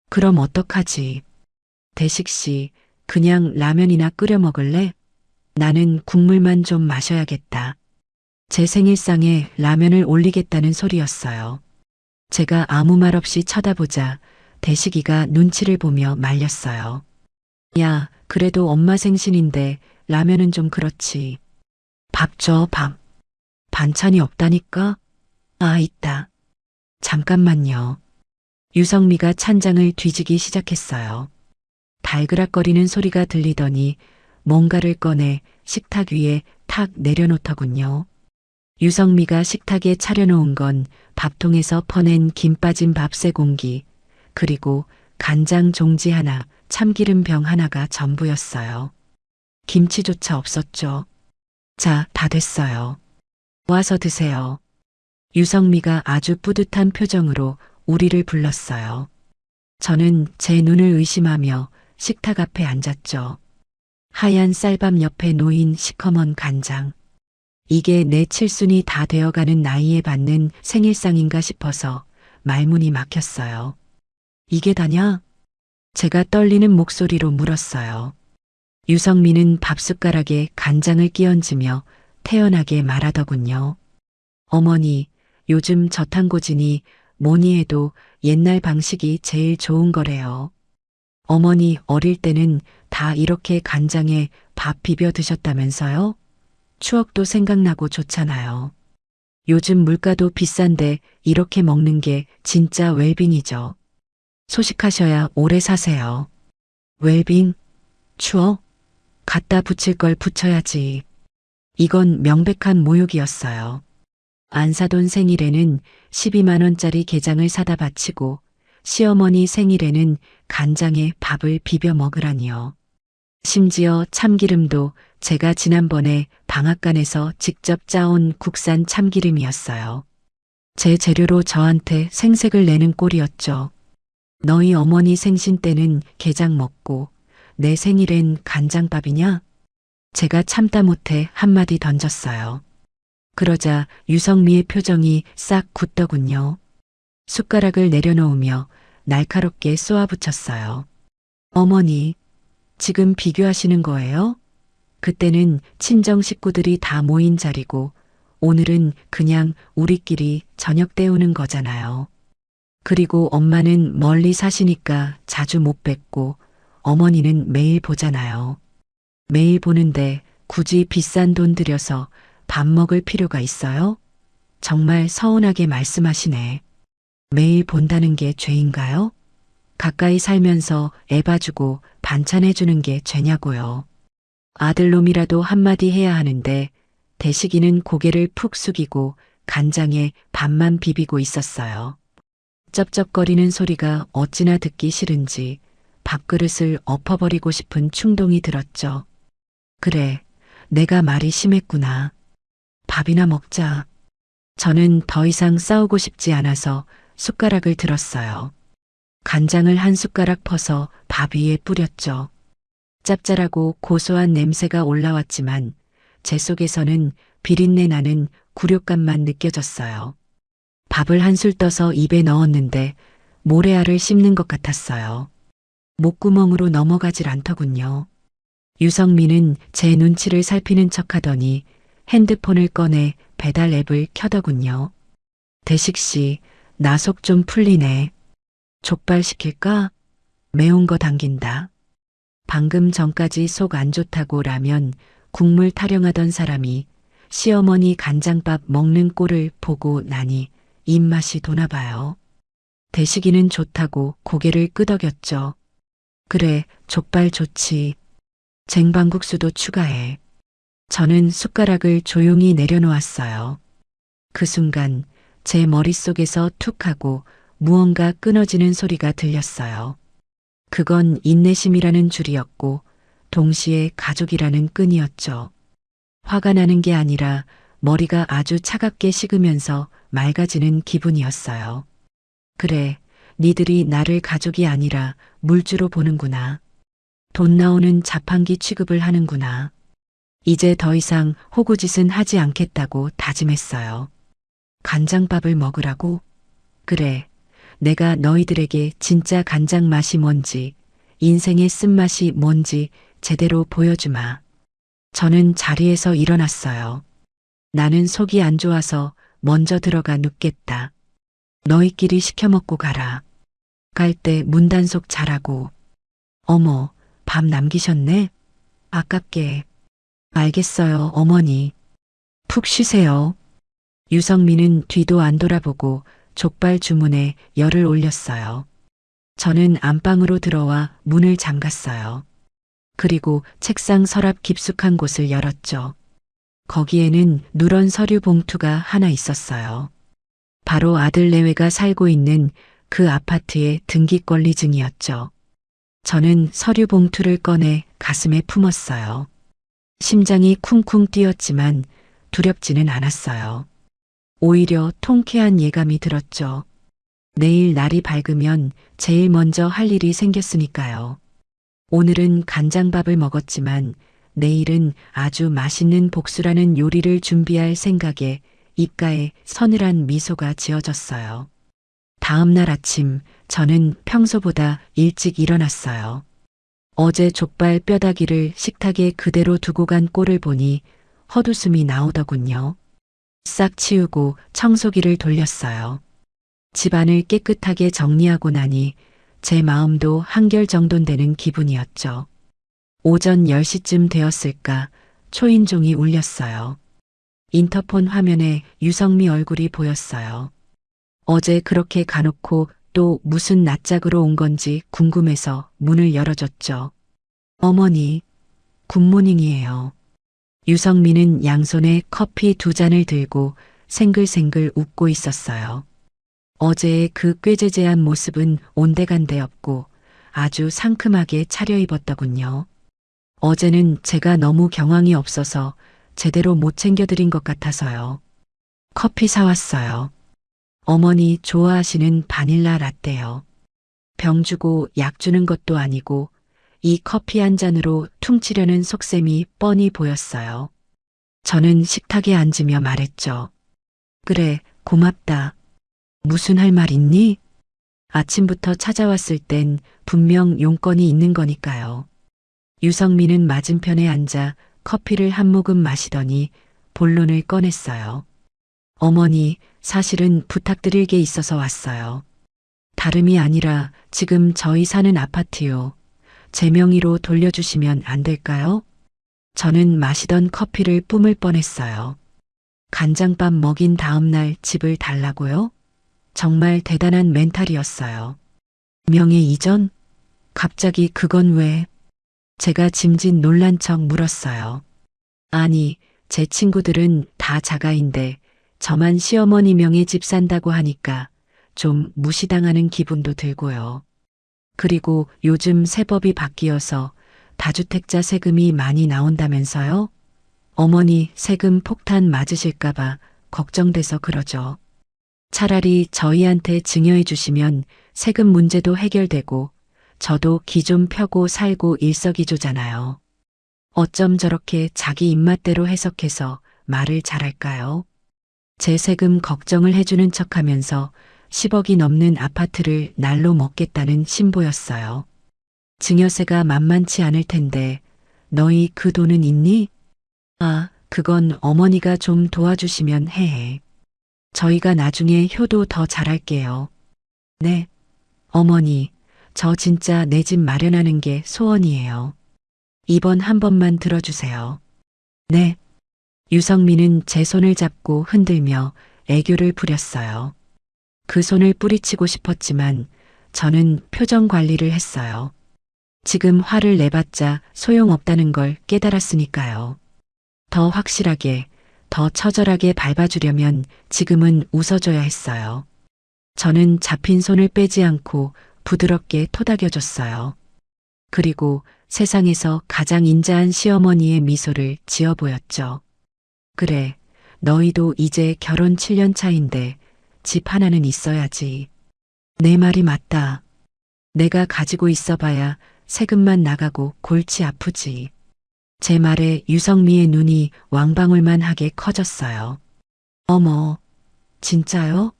그럼 어떡하지? 대식씨, 그냥 라면이나 끓여 먹을래? 나는 국물만 좀 마셔야겠다. 제 생일상에 라면을 올리겠다는 소리였어요. 제가 아무 말 없이 쳐다보자 대식이가 눈치를 보며 말렸어요. 야, 그래도 엄마 생신인데 라면은 좀 그렇지. 밥 줘, 밥. 반찬이 없다니까? 아, 있다. 잠깐만요. 유성미가 찬장을 뒤지기 시작했어요. 달그락거리는 소리가 들리더니 뭔가를 꺼내 식탁 위에 탁 내려놓더군요. 유성미가 식탁에 차려놓은 건 밥통에서 퍼낸 김 빠진 밥 세 공기, 그리고 간장 종지 하나, 참기름 병 하나가 전부였어요. 김치조차 없었죠. 자, 다 됐어요. 와서 드세요. 유성미가 아주 뿌듯한 표정으로 우리를 불렀어요. 저는 제 눈을 의심하며 식탁 앞에 앉았죠. 하얀 쌀밥 옆에 놓인 시커먼 간장. 이게 내 칠순이 다 되어가는 나이에 받는 생일상인가 싶어서 말문이 막혔어요. 이게 다냐? 제가 떨리는 목소리로 물었어요. 유성민은 밥숟가락에 간장을 끼얹으며 태연하게 말하더군요. 어머니, 요즘 저탄고지니 뭐니 해도 옛날 방식이 제일 좋은 거래요. 어머니 어릴 때는 다 이렇게 간장에 밥 비벼 드셨다면서요? 추억도 생각나고 좋잖아요. 요즘 물가도 비싼데 이렇게 먹는 게 진짜 웰빙이죠. 소식하셔야 오래 사세요. 웰빙? 추억? 갖다 붙일 걸 붙여야지. 이건 명백한 모욕이었어요. 안 사돈 생일에는 12만 원짜리 게장을 사다 바치고 시어머니 생일에는 간장에 밥을 비벼 먹으라니요. 심지어 참기름도 제가 지난번에 방앗간에서 직접 짜온 국산 참기름이었어요. 제 재료로 저한테 생색을 내는 꼴이었죠. 너희 어머니 생신 때는 게장 먹고 내 생일엔 간장밥이냐? 제가 참다 못해 한마디 던졌어요. 그러자 유성미의 표정이 싹 굳더군요. 숟가락을 내려놓으며 날카롭게 쏘아붙였어요. 어머니, 지금 비교하시는 거예요? 그때는 친정 식구들이 다 모인 자리고 오늘은 그냥 우리끼리 저녁 때우는 거잖아요. 그리고 엄마는 멀리 사시니까 자주 못 뵙고 어머니는 매일 보잖아요. 매일 보는데 굳이 비싼 돈 들여서 밥 먹을 필요가 있어요? 정말 서운하게 말씀하시네. 매일 본다는 게 죄인가요? 가까이 살면서 애 봐주고 반찬해주는 게 죄냐고요. 아들놈이라도 한마디 해야 하는데 대식이는 고개를 푹 숙이고 간장에 밥만 비비고 있었어요. 쩝쩝거리는 소리가 어찌나 듣기 싫은지 밥그릇을 엎어버리고 싶은 충동이 들었죠. 그래, 내가 말이 심했구나. 밥이나 먹자. 저는 더 이상 싸우고 싶지 않아서 숟가락을 들었어요. 간장을 한 숟가락 퍼서 밥 위에 뿌렸죠. 짭짤하고 고소한 냄새가 올라왔지만 제 속에서는 비린내 나는 굴욕감만 느껴졌어요. 밥을 한술 떠서 입에 넣었는데 모래알을 씹는 것 같았어요. 목구멍으로 넘어가질 않더군요. 유성민은 제 눈치를 살피는 척하더니 핸드폰을 꺼내 배달 앱을 켜더군요. 대식씨, 나 속 좀 풀리네. 족발 시킬까? 매운 거 당긴다. 방금 전까지 속 안 좋다고 라면, 국물 타령하던 사람이 시어머니 간장밥 먹는 꼴을 보고 나니 입맛이 도나봐요. 대식이는 좋다고 고개를 끄덕였죠. 그래, 족발 좋지. 쟁반국수도 추가해. 저는 숟가락을 조용히 내려놓았어요. 그 순간 제 머릿속에서 툭 하고 무언가 끊어지는 소리가 들렸어요. 그건 인내심이라는 줄이었고 동시에 가족이라는 끈이었죠. 화가 나는 게 아니라 머리가 아주 차갑게 식으면서 맑아지는 기분이었어요. 그래, 니들이 나를 가족이 아니라 물주로 보는구나. 돈 나오는 자판기 취급을 하는구나. 이제 더 이상 호구짓은 하지 않겠다고 다짐했어요. 간장밥을 먹으라고? 그래, 내가 너희들에게 진짜 간장 맛이 뭔지, 인생의 쓴맛이 뭔지 제대로 보여주마. 저는 자리에서 일어났어요. 나는 속이 안 좋아서 먼저 들어가 눕겠다. 너희끼리 시켜 먹고 가라. 갈 때 문단속 잘하고. 어머, 밥 남기셨네? 아깝게. 알겠어요, 어머니. 푹 쉬세요. 유성민은 뒤도 안 돌아보고 족발 주문에 열을 올렸어요. 저는 안방으로 들어와 문을 잠갔어요. 그리고 책상 서랍 깊숙한 곳을 열었죠. 거기에는 누런 서류 봉투가 하나 있었어요. 바로 아들 내외가 살고 있는 그 아파트의 등기권리증이었죠. 저는 서류 봉투를 꺼내 가슴에 품었어요. 심장이 쿵쿵 뛰었지만 두렵지는 않았어요. 오히려 통쾌한 예감이 들었죠. 내일 날이 밝으면 제일 먼저 할 일이 생겼으니까요. 오늘은 간장밥을 먹었지만 내일은 아주 맛있는 복수라는 요리를 준비할 생각에 입가에 서늘한 미소가 지어졌어요. 다음 날 아침 저는 평소보다 일찍 일어났어요. 어제 족발 뼈다귀를 식탁에 그대로 두고 간 꼴을 보니 헛웃음이 나오더군요. 싹 치우고 청소기를 돌렸어요. 집안을 깨끗하게 정리하고 나니 제 마음도 한결 정돈되는 기분이었죠. 오전 10시쯤 되었을까 초인종이 울렸어요. 인터폰 화면에 유성미 얼굴이 보였어요. 어제 그렇게 가놓고 또 무슨 낯짝으로 온 건지 궁금해서 문을 열어줬죠. 어머니, 굿모닝이에요. 유성민은 양손에 커피 2잔을 들고 생글생글 웃고 있었어요. 어제의 그 꾀죄죄한 모습은 온데간데 없고 아주 상큼하게 차려입었더군요. 어제는 제가 너무 경황이 없어서 제대로 못 챙겨드린 것 같아서요. 커피 사왔어요. 어머니 좋아하시는 바닐라 라떼요. 병 주고 약 주는 것도 아니고 이 커피 한 잔으로 퉁치려는 속셈이 뻔히 보였어요. 저는 식탁에 앉으며 말했죠. 그래, 고맙다. 무슨 할 말 있니? 아침부터 찾아왔을 땐 분명 용건이 있는 거니까요. 유성민은 맞은편에 앉아 커피를 한 모금 마시더니 본론을 꺼냈어요. 어머니, 사실은 부탁드릴 게 있어서 왔어요. 다름이 아니라 지금 저희 사는 아파트요. 제 명의로 돌려주시면 안 될까요? 저는 마시던 커피를 뿜을 뻔했어요. 간장밥 먹인 다음 날 집을 달라고요? 정말 대단한 멘탈이었어요. 명예 이전? 갑자기 그건 왜? 제가 짐짓 놀란 척 물었어요. 아니, 제 친구들은 다 자가인데 저만 시어머니 명의 집 산다고 하니까 좀 무시당하는 기분도 들고요. 그리고 요즘 세법이 바뀌어서 다주택자 세금이 많이 나온다면서요? 어머니 세금 폭탄 맞으실까봐 걱정돼서 그러죠. 차라리 저희한테 증여해 주시면 세금 문제도 해결되고 저도 기 좀 펴고 살고 일석이조잖아요. 어쩜 저렇게 자기 입맛대로 해석해서 말을 잘할까요? 제 세금 걱정을 해주는 척하면서 10억이 넘는 아파트를 날로 먹겠다는 신보였어요. 증여세가 만만치 않을 텐데 너희 그 돈은 있니? 아, 그건 어머니가 좀 도와주시면 해. 저희가 나중에 효도 더 잘할게요. 네. 어머니, 저 진짜 내 집 마련하는 게 소원이에요. 이번 한 번만 들어주세요. 네. 유성민은 제 손을 잡고 흔들며 애교를 부렸어요. 그 손을 뿌리치고 싶었지만 저는 표정 관리를 했어요. 지금 화를 내봤자 소용없다는 걸 깨달았으니까요. 더 확실하게, 더 처절하게 밟아주려면 지금은 웃어줘야 했어요. 저는 잡힌 손을 빼지 않고 부드럽게 토닥여줬어요. 그리고 세상에서 가장 인자한 시어머니의 미소를 지어 보였죠. 그래, 너희도 이제 결혼 7년 차인데 집 하나는 있어야지. 내 말이 맞다. 내가 가지고 있어 봐야 세금만 나가고 골치 아프지. 제 말에 유성미의 눈이 왕방울만 하게 커졌어요. 어머, 진짜요?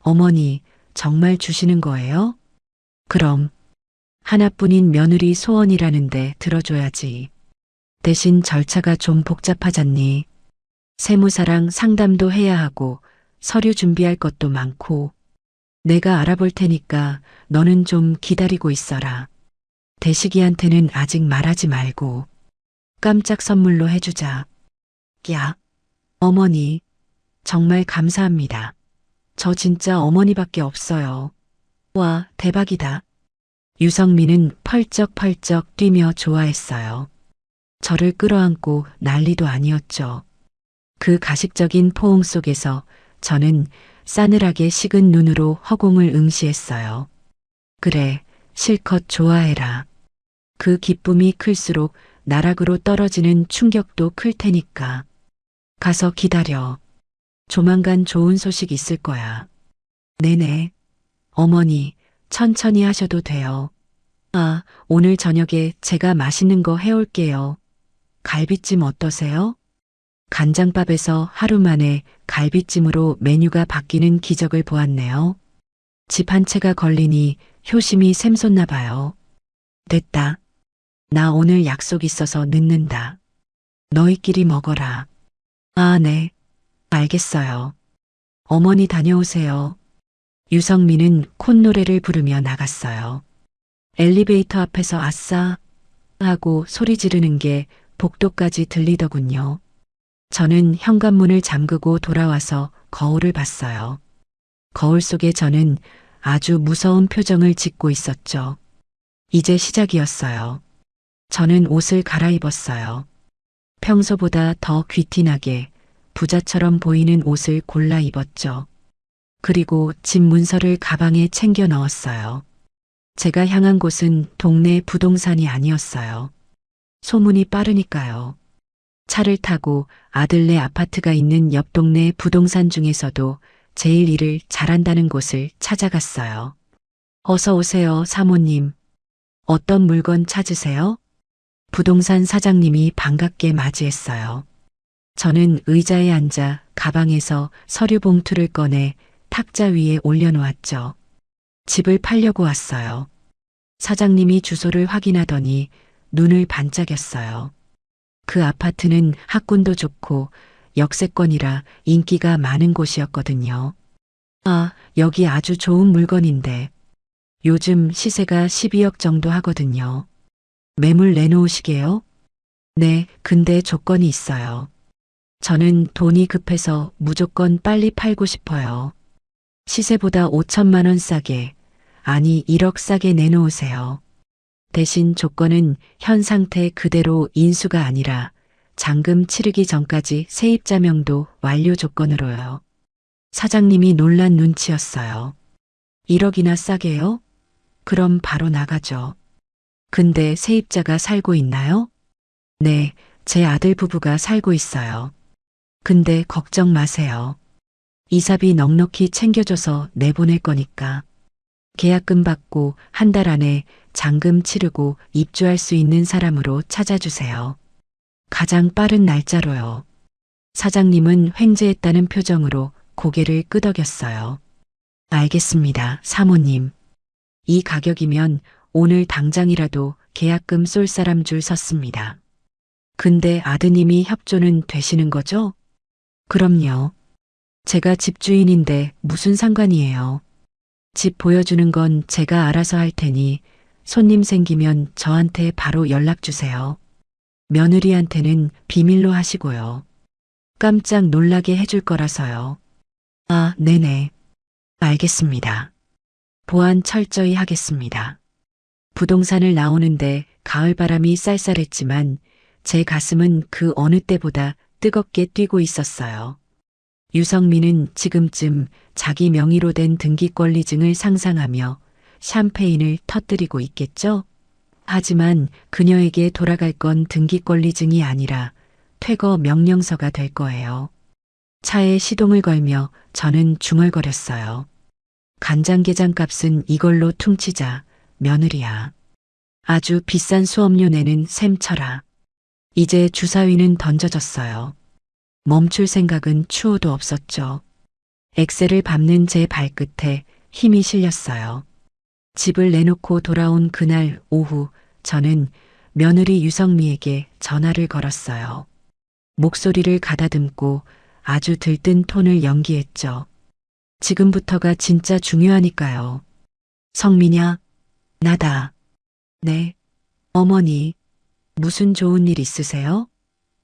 어머니, 정말 주시는 거예요? 그럼, 하나뿐인 며느리 소원이라는데 들어줘야지. 대신 절차가 좀 복잡하잖니. 세무사랑 상담도 해야 하고 서류 준비할 것도 많고. 내가 알아볼 테니까 너는 좀 기다리고 있어라. 대식이한테는 아직 말하지 말고 깜짝 선물로 해주자. 야, 어머니, 정말 감사합니다. 저 진짜 어머니밖에 없어요. 와, 대박이다. 유성민은 펄쩍펄쩍 뛰며 좋아했어요. 저를 끌어안고 난리도 아니었죠. 그 가식적인 포옹 속에서 저는 싸늘하게 식은 눈으로 허공을 응시했어요. 그래, 실컷 좋아해라. 그 기쁨이 클수록 나락으로 떨어지는 충격도 클 테니까. 가서 기다려. 조만간 좋은 소식 있을 거야. 네네. 어머니, 천천히 하셔도 돼요. 아, 오늘 저녁에 제가 맛있는 거 해올게요. 갈비찜 어떠세요? 간장밥에서 하루 만에 갈비찜으로 메뉴가 바뀌는 기적을 보았네요. 집 한 채가 걸리니 효심이 샘솟나 봐요. 됐다. 나 오늘 약속 있어서 늦는다. 너희끼리 먹어라. 아, 네. 알겠어요. 어머니 다녀오세요. 유성민은 콧노래를 부르며 나갔어요. 엘리베이터 앞에서 아싸 하고 소리 지르는 게 복도까지 들리더군요. 저는 현관문을 잠그고 돌아와서 거울을 봤어요. 거울 속에 저는 아주 무서운 표정을 짓고 있었죠. 이제 시작이었어요. 저는 옷을 갈아입었어요. 평소보다 더 귀티나게 부자처럼 보이는 옷을 골라 입었죠. 그리고 집 문서를 가방에 챙겨 넣었어요. 제가 향한 곳은 동네 부동산이 아니었어요. 소문이 빠르니까요. 차를 타고 아들네 아파트가 있는 옆 동네 부동산 중에서도 제일 일을 잘한다는 곳을 찾아갔어요. 어서 오세요, 사모님. 어떤 물건 찾으세요? 부동산 사장님이 반갑게 맞이했어요. 저는 의자에 앉아 가방에서 서류 봉투를 꺼내 탁자 위에 올려놓았죠. 집을 팔려고 왔어요. 사장님이 주소를 확인하더니 눈을 반짝였어요. 그 아파트는 학군도 좋고 역세권이라 인기가 많은 곳이었거든요. 아, 여기 아주 좋은 물건인데 요즘 시세가 12억 정도 하거든요. 매물 내놓으시게요? 네, 근데 조건이 있어요. 저는 돈이 급해서 무조건 빨리 팔고 싶어요. 시세보다 5천만 원 싸게, 아니 1억 싸게 내놓으세요. 대신 조건은 현 상태 그대로 인수가 아니라 잔금 치르기 전까지 세입자 명도 완료 조건으로요. 사장님이 놀란 눈치였어요. 1억이나 싸게요? 그럼 바로 나가죠. 근데 세입자가 살고 있나요? 네, 제 아들 부부가 살고 있어요. 근데 걱정 마세요. 이사비 넉넉히 챙겨줘서 내보낼 거니까. 계약금 받고 한 달 안에 잔금 치르고 입주할 수 있는 사람으로 찾아주세요. 가장 빠른 날짜로요. 사장님은 횡재했다는 표정으로 고개를 끄덕였어요. 알겠습니다, 사모님. 이 가격이면 오늘 당장이라도 계약금 쏠 사람 줄 섰습니다. 근데 아드님이 협조는 되시는 거죠? 그럼요. 제가 집주인인데 무슨 상관이에요. 집 보여주는 건 제가 알아서 할 테니 손님 생기면 저한테 바로 연락 주세요. 며느리한테는 비밀로 하시고요. 깜짝 놀라게 해줄 거라서요. 아, 네네. 알겠습니다. 보안 철저히 하겠습니다. 부동산을 나오는데 가을바람이 쌀쌀했지만 제 가슴은 그 어느 때보다 뜨겁게 뛰고 있었어요. 유성민은 지금쯤 자기 명의로 된 등기권리증을 상상하며 샴페인을 터뜨리고 있겠죠? 하지만 그녀에게 돌아갈 건 등기권리증이 아니라 퇴거 명령서가 될 거예요. 차에 시동을 걸며 저는 중얼거렸어요. 간장게장 값은 이걸로 퉁치자, 며느리야. 아주 비싼 수업료 내는 셈 쳐라. 이제 주사위는 던져졌어요. 멈출 생각은 추호도 없었죠. 엑셀을 밟는 제 발끝에 힘이 실렸어요. 집을 내놓고 돌아온 그날 오후 저는 며느리 유성미에게 전화를 걸었어요. 목소리를 가다듬고 아주 들뜬 톤을 연기했죠. 지금부터가 진짜 중요하니까요. 성미냐? 나다. 네. 어머니, 무슨 좋은 일 있으세요?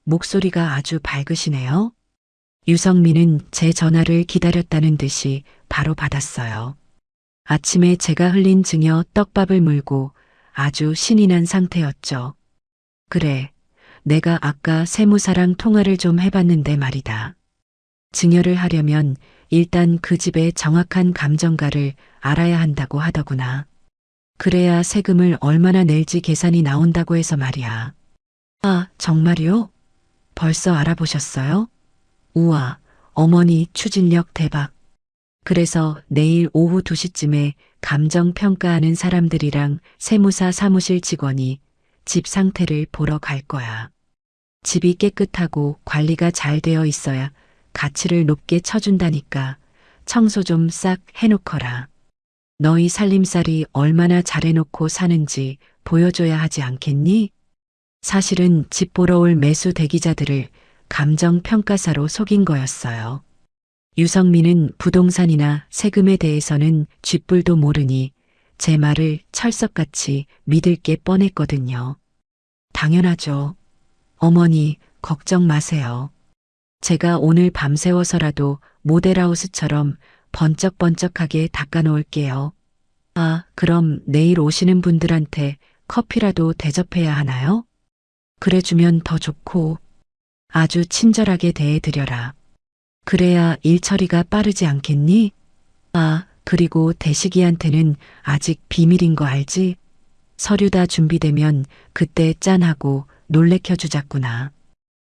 목소리가 아주 밝으시네요. 유성민은 제 전화를 기다렸다는 듯이 바로 받았어요. 아침에 제가 흘린 증여 떡밥을 물고 아주 신이 난 상태였죠. 그래, 내가 아까 세무사랑 통화를 좀 해봤는데 말이다. 증여를 하려면 일단 그 집의 정확한 감정가를 알아야 한다고 하더구나. 그래야 세금을 얼마나 낼지 계산이 나온다고 해서 말이야. 아, 정말요? 벌써 알아보셨어요? 우와, 어머니 추진력 대박. 그래서 내일 오후 2시쯤에 감정평가하는 사람들이랑 세무사 사무실 직원이 집 상태를 보러 갈 거야. 집이 깨끗하고 관리가 잘 되어 있어야 가치를 높게 쳐준다니까 청소 좀 싹 해놓거라. 너희 살림살이 얼마나 잘해놓고 사는지 보여줘야 하지 않겠니? 사실은 집 보러 올 매수 대기자들을 감정평가사로 속인 거였어요. 유성민은 부동산이나 세금에 대해서는 쥐뿔도 모르니 제 말을 철석같이 믿을 게 뻔했거든요. 당연하죠. 어머니, 걱정 마세요. 제가 오늘 밤새워서라도 모델하우스처럼 번쩍번쩍하게 닦아놓을게요. 아, 그럼 내일 오시는 분들한테 커피라도 대접해야 하나요? 그래주면 더 좋고 아주 친절하게 대해드려라. 그래야 일 처리가 빠르지 않겠니? 아, 그리고 대식이한테는 아직 비밀인 거 알지? 서류 다 준비되면 그때 짠하고 놀래켜주자꾸나.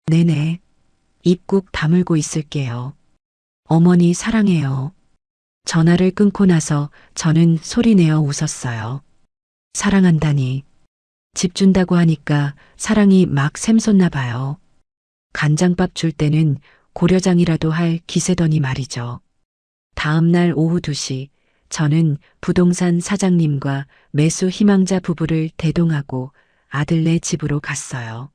네네. 입 꾹 다물고 있을게요. 어머니 사랑해요. 전화를 끊고 나서 저는 소리내어 웃었어요. 사랑한다니. 집 준다고 하니까 사랑이 막 샘솟나 봐요. 간장밥 줄 때는 고려장이라도 할 기세더니 말이죠. 다음 날 오후 2시 저는 부동산 사장님과 매수 희망자 부부를 대동하고 아들네 집으로 갔어요.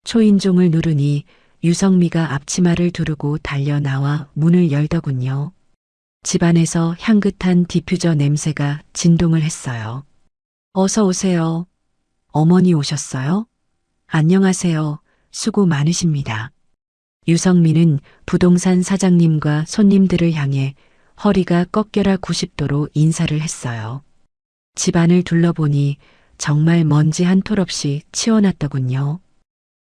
초인종을 누르니 유성미가 앞치마를 두르고 달려 나와 문을 열더군요. 집안에서 향긋한 디퓨저 냄새가 진동을 했어요. 어서 오세요. 어머니 오셨어요? 안녕하세요. 수고 많으십니다. 유성민은 부동산 사장님과 손님들을 향해 허리가 꺾여라 90도로 인사를 했어요. 집안을 둘러보니 정말 먼지 한 톨 없이 치워놨더군요.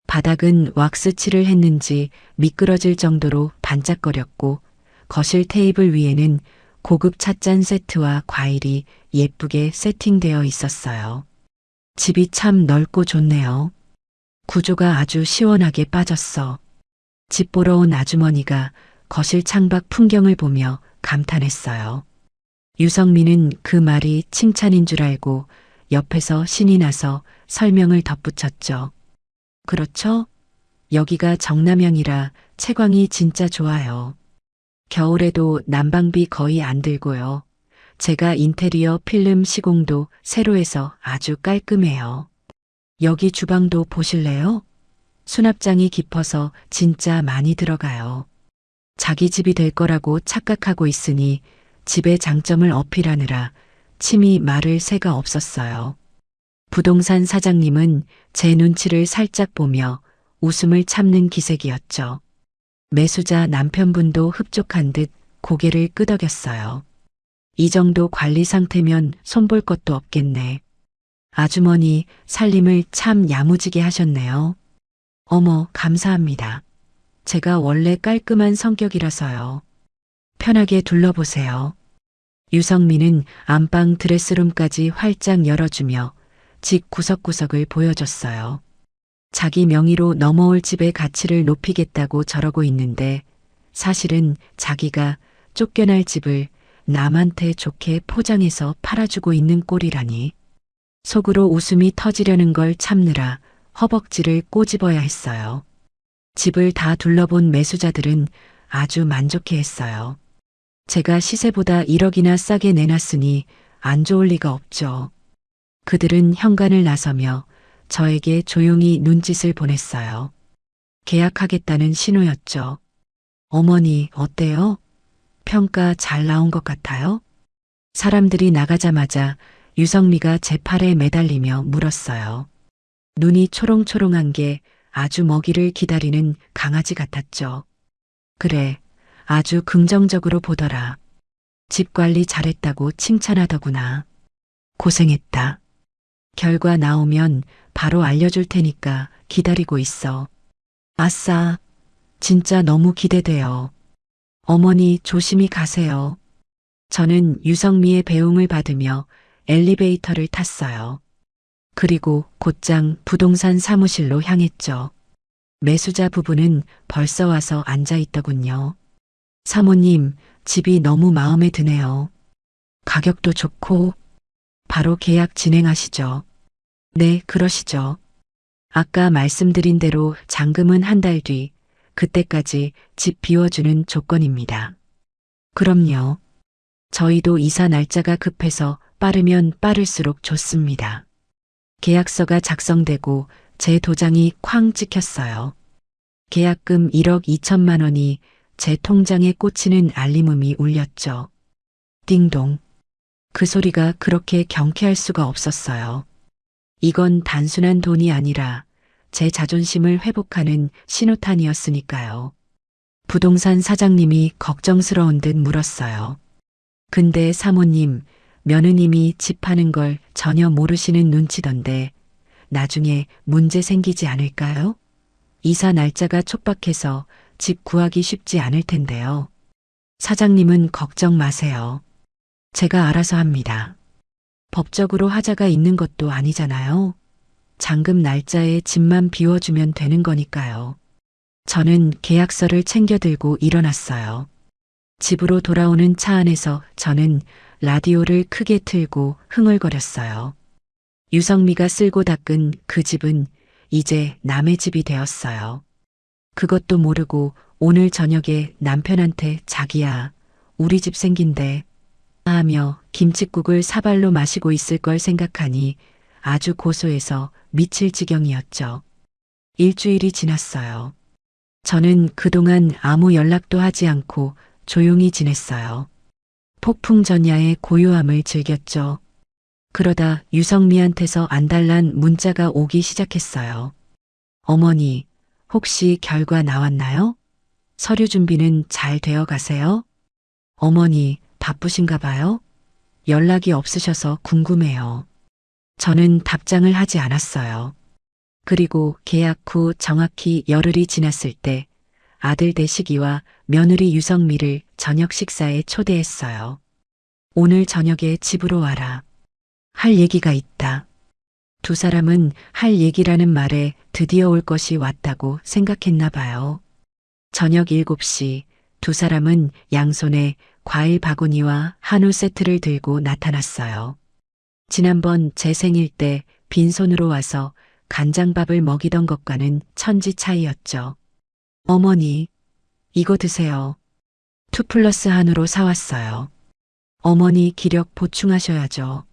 바닥은 왁스칠을 했는지 미끄러질 정도로 반짝거렸고 거실 테이블 위에는 고급 찻잔 세트와 과일이 예쁘게 세팅되어 있었어요. 집이 참 넓고 좋네요. 구조가 아주 시원하게 빠졌어. 집 보러 온 아주머니가 거실 창밖 풍경을 보며 감탄했어요. 유성민은 그 말이 칭찬인 줄 알고 옆에서 신이 나서 설명을 덧붙였죠. 그렇죠? 여기가 정남향이라 채광이 진짜 좋아요. 겨울에도 난방비 거의 안 들고요. 제가 인테리어 필름 시공도 새로 해서 아주 깔끔해요. 여기 주방도 보실래요? 수납장이 깊어서 진짜 많이 들어가요. 자기 집이 될 거라고 착각하고 있으니 집의 장점을 어필하느라 침이 마를 새가 없었어요. 부동산 사장님은 제 눈치를 살짝 보며 웃음을 참는 기색이었죠. 매수자 남편분도 흡족한 듯 고개를 끄덕였어요. 이 정도 관리 상태면 손볼 것도 없겠네. 아주머니 살림을 참 야무지게 하셨네요. 어머, 감사합니다. 제가 원래 깔끔한 성격이라서요. 편하게 둘러보세요. 유성민은 안방 드레스룸까지 활짝 열어주며 집 구석구석을 보여줬어요. 자기 명의로 넘어올 집의 가치를 높이겠다고 저러고 있는데 사실은 자기가 쫓겨날 집을 남한테 좋게 포장해서 팔아주고 있는 꼴이라니. 속으로 웃음이 터지려는 걸 참느라 허벅지를 꼬집어야 했어요. 집을 다 둘러본 매수자들은 아주 만족해 했어요. 제가 시세보다 1억이나 싸게 내놨으니 안 좋을 리가 없죠. 그들은 현관을 나서며 저에게 조용히 눈짓을 보냈어요. 계약하겠다는 신호였죠. 어머니, 어때요? 평가 잘 나온 것 같아요? 사람들이 나가자마자 유성미가 제 팔에 매달리며 물었어요. 눈이 초롱초롱한 게 아주 먹이를 기다리는 강아지 같았죠. 그래, 아주 긍정적으로 보더라. 집 관리 잘했다고 칭찬하더구나. 고생했다. 결과 나오면 바로 알려줄 테니까 기다리고 있어. 아싸, 진짜 너무 기대돼요. 어머니 조심히 가세요. 저는 유성미의 배웅을 받으며 엘리베이터를 탔어요. 그리고 곧장 부동산 사무실로 향했죠. 매수자 부부는 벌써 와서 앉아 있더군요. 사모님, 집이 너무 마음에 드네요. 가격도 좋고, 바로 계약 진행하시죠. 네, 그러시죠. 아까 말씀드린 대로 잔금은 한 달 뒤, 그때까지 집 비워주는 조건입니다. 그럼요. 저희도 이사 날짜가 급해서 빠르면 빠를수록 좋습니다. 계약서가 작성되고 제 도장이 쾅 찍혔어요. 계약금 1억 2천만 원이 제 통장에 꽂히는 알림음이 울렸죠. 띵동. 그 소리가 그렇게 경쾌할 수가 없었어요. 이건 단순한 돈이 아니라 제 자존심을 회복하는 신호탄이었으니까요. 부동산 사장님이 걱정스러운 듯 물었어요. 근데 사모님, 며느님이 집 파는 걸 전혀 모르시는 눈치던데 나중에 문제 생기지 않을까요? 이사 날짜가 촉박해서 집 구하기 쉽지 않을 텐데요. 사장님은 걱정 마세요. 제가 알아서 합니다. 법적으로 하자가 있는 것도 아니잖아요. 잔금 날짜에 집만 비워주면 되는 거니까요. 저는 계약서를 챙겨 들고 일어났어요. 집으로 돌아오는 차 안에서 저는 라디오를 크게 틀고 흥얼거렸어요. 유성미가 쓸고 닦은 그 집은 이제 남의 집이 되었어요. 그것도 모르고 오늘 저녁에 남편한테 자기야, 우리 집 생긴대 하며 김칫국을 사발로 마시고 있을 걸 생각하니 아주 고소해서 미칠 지경이었죠. 일주일이 지났어요. 저는 그동안 아무 연락도 하지 않고 조용히 지냈어요. 폭풍전야의 고요함을 즐겼죠. 그러다 유성미한테서 안달난 문자가 오기 시작했어요. 어머니, 혹시 결과 나왔나요? 서류 준비는 잘 되어 가세요? 어머니, 바쁘신가 봐요? 연락이 없으셔서 궁금해요. 저는 답장을 하지 않았어요. 그리고 계약 후 정확히 열흘이 지났을 때 아들 대식이와 며느리 유성미를 저녁 식사에 초대했어요. 오늘 저녁에 집으로 와라. 할 얘기가 있다. 두 사람은 할 얘기라는 말에 드디어 올 것이 왔다고 생각했나 봐요. 저녁 7시 두 사람은 양손에 과일 바구니와 한우 세트를 들고 나타났어요. 지난번 제 생일 때 빈손으로 와서 간장밥을 먹이던 것과는 천지 차이였죠. 어머니, 이거 드세요. 2+1 한우로 사왔어요. 어머니 기력 보충하셔야죠.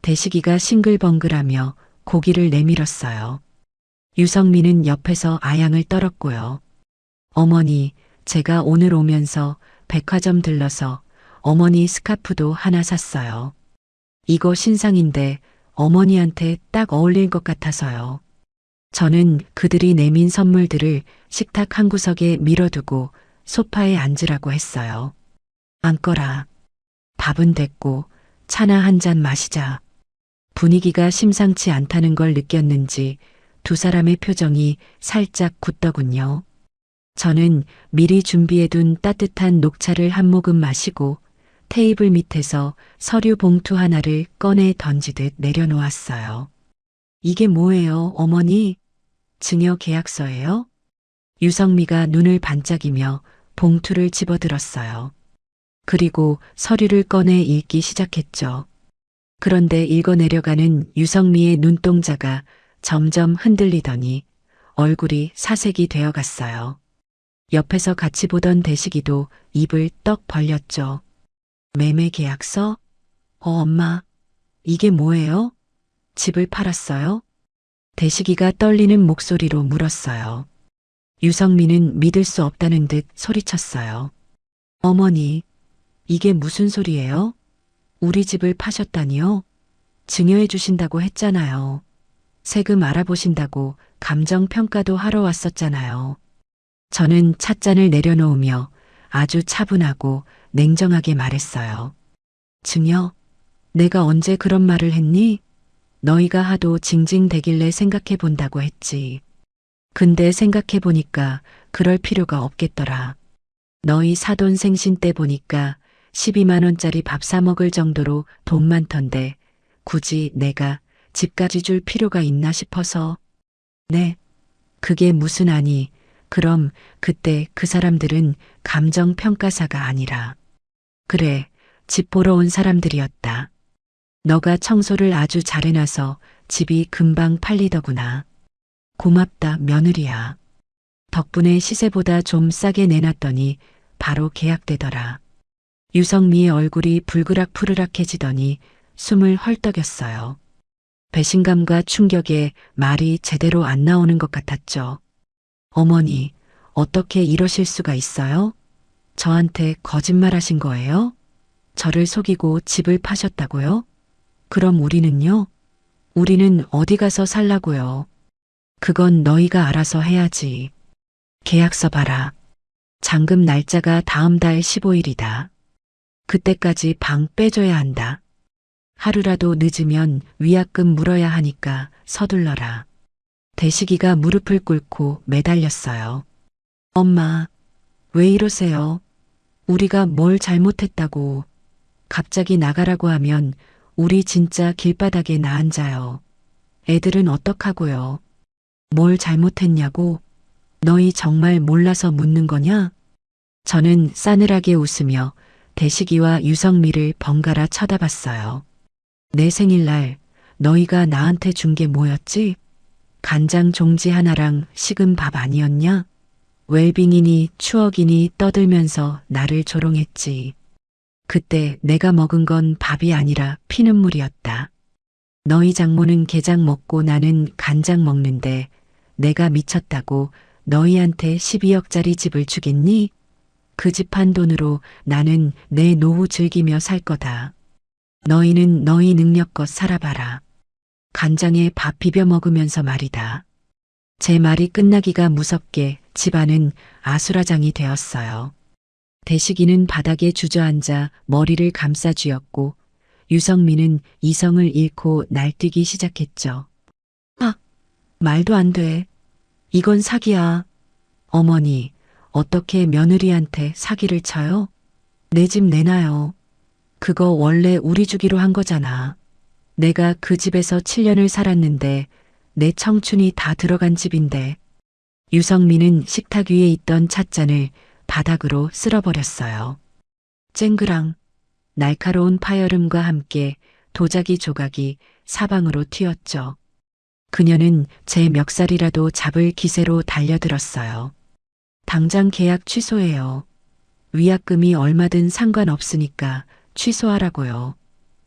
대식이가 싱글벙글하며 고기를 내밀었어요. 유성미는 옆에서 아양을 떨었고요. 어머니, 제가 오늘 오면서 백화점 들러서 어머니 스카프도 하나 샀어요. 이거 신상인데 어머니한테 딱 어울릴 것 같아서요. 저는 그들이 내민 선물들을 식탁 한 구석에 밀어두고 소파에 앉으라고 했어요. 앉거라. 밥은 됐고 차나 한 잔 마시자. 분위기가 심상치 않다는 걸 느꼈는지 두 사람의 표정이 살짝 굳더군요. 저는 미리 준비해둔 따뜻한 녹차를 한 모금 마시고 테이블 밑에서 서류 봉투 하나를 꺼내 던지듯 내려놓았어요. 이게 뭐예요, 어머니? 증여 계약서예요? 유성미가 눈을 반짝이며 봉투를 집어들었어요. 그리고 서류를 꺼내 읽기 시작했죠. 그런데 읽어내려가는 유성미의 눈동자가 점점 흔들리더니 얼굴이 사색이 되어갔어요. 옆에서 같이 보던 대식이도 입을 떡 벌렸죠. 매매 계약서? 엄마, 이게 뭐예요? 집을 팔았어요? 대식이가 떨리는 목소리로 물었어요. 유성미는 믿을 수 없다는 듯 소리쳤어요. 어머니, 이게 무슨 소리예요? 우리 집을 파셨다니요? 증여해 주신다고 했잖아요. 세금 알아보신다고 감정평가도 하러 왔었잖아요. 저는 찻잔을 내려놓으며 아주 차분하고 냉정하게 말했어요. 증여? 내가 언제 그런 말을 했니? 너희가 하도 징징대길래 생각해 본다고 했지. 근데 생각해 보니까 그럴 필요가 없겠더라. 너희 사돈 생신 때 보니까 12만 원짜리 밥 사 먹을 정도로 돈 많던데 굳이 내가 집까지 줄 필요가 있나 싶어서. 네. 그게 무슨 아니. 그럼 그때 그 사람들은 감정평가사가 아니라. 그래, 집 보러 온 사람들이었다. 너가 청소를 아주 잘해놔서 집이 금방 팔리더구나. 고맙다, 며느리야. 덕분에 시세보다 좀 싸게 내놨더니 바로 계약되더라. 유성미의 얼굴이 불그락푸르락해지더니 숨을 헐떡였어요. 배신감과 충격에 말이 제대로 안 나오는 것 같았죠. 어머니, 어떻게 이러실 수가 있어요? 저한테 거짓말하신 거예요? 저를 속이고 집을 파셨다고요? 그럼 우리는요? 우리는 어디 가서 살라고요? 그건 너희가 알아서 해야지. 계약서 봐라. 잔금 날짜가 다음 달 15일이다. 그때까지 방 빼줘야 한다. 하루라도 늦으면 위약금 물어야 하니까 서둘러라. 대식이가 무릎을 꿇고 매달렸어요. 엄마, 왜 이러세요? 우리가 뭘 잘못했다고. 갑자기 나가라고 하면 우리 진짜 길바닥에 나앉아요. 애들은 어떡하고요? 뭘 잘못했냐고? 너희 정말 몰라서 묻는 거냐? 저는 싸늘하게 웃으며 대식이와 유성미를 번갈아 쳐다봤어요. 내 생일날 너희가 나한테 준 게 뭐였지? 간장 종지 하나랑 식은 밥 아니었냐? 웰빙이니 추억이니 떠들면서 나를 조롱했지. 그때 내가 먹은 건 밥이 아니라 피눈물이었다. 너희 장모는 게장 먹고 나는 간장 먹는데 내가 미쳤다고 너희한테 12억짜리 집을 주겠니? 그 집 한 돈으로 나는 내 노후 즐기며 살 거다. 너희는 너희 능력껏 살아봐라. 간장에 밥 비벼 먹으면서 말이다. 제 말이 끝나기가 무섭게 집안은 아수라장이 되었어요. 대식이는 바닥에 주저앉아 머리를 감싸 쥐었고 유성미는 이성을 잃고 날뛰기 시작했죠. 아, 말도 안 돼. 이건 사기야. 어머니, 어떻게 며느리한테 사기를 쳐요? 내 집 내놔요. 그거 원래 우리 주기로 한 거잖아. 내가 그 집에서 7년을 살았는데 내 청춘이 다 들어간 집인데. 유성미는 식탁 위에 있던 찻잔을 바닥으로 쓸어버렸어요. 쨍그랑 날카로운 파열음과 함께 도자기 조각이 사방으로 튀었죠. 그녀는 제 멱살이라도 잡을 기세로 달려들었어요. 당장 계약 취소해요. 위약금이 얼마든 상관없으니까 취소하라고요.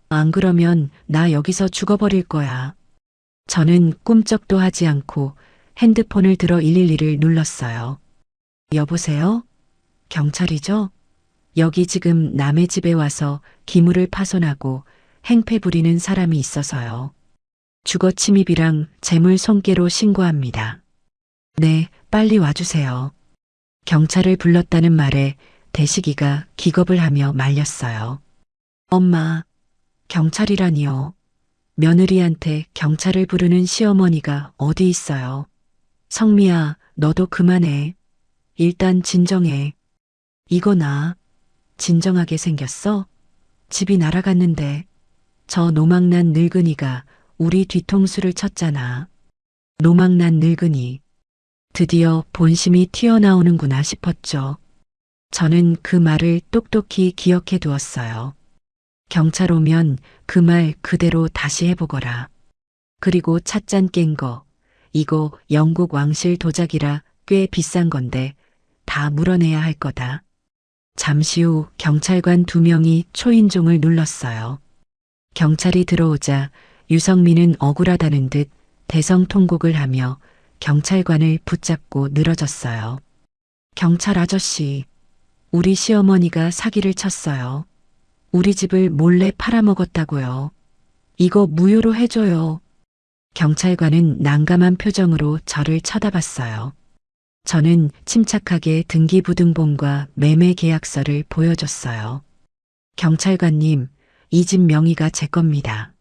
안 그러면 나 여기서 죽어버릴 거야. 저는 꿈쩍도 하지 않고 핸드폰을 들어 112를 눌렀어요. 여보세요? 경찰이죠? 여기 지금 남의 집에 와서 기물을 파손하고 행패 부리는 사람이 있어서요. 주거 침입이랑 재물 손괴로 신고합니다. 네, 빨리 와주세요. 경찰을 불렀다는 말에 대식이가 기겁을 하며 말렸어요. 엄마, 경찰이라니요. 며느리한테 경찰을 부르는 시어머니가 어디 있어요. 성미야, 너도 그만해. 일단 진정해. 이거 나 진정하게 생겼어? 집이 날아갔는데 저 노망난 늙은이가 우리 뒤통수를 쳤잖아. 노망난 늙은이. 드디어 본심이 튀어나오는구나 싶었죠. 저는 그 말을 똑똑히 기억해 두었어요. 경찰 오면 그 말 그대로 다시 해보거라. 그리고 찻잔 깬 거. 이거 영국 왕실 도자기라 꽤 비싼 건데 다 물어내야 할 거다. 잠시 후 경찰관 2명이 초인종을 눌렀어요. 경찰이 들어오자 유성민은 억울하다는 듯 대성통곡을 하며 경찰관을 붙잡고 늘어졌어요. 경찰 아저씨, 우리 시어머니가 사기를 쳤어요. 우리 집을 몰래 팔아먹었다고요. 이거 무효로 해줘요. 경찰관은 난감한 표정으로 저를 쳐다봤어요. 저는 침착하게 등기부등본과 매매계약서를 보여줬어요. 경찰관님, 이 집 명의가 제 겁니다.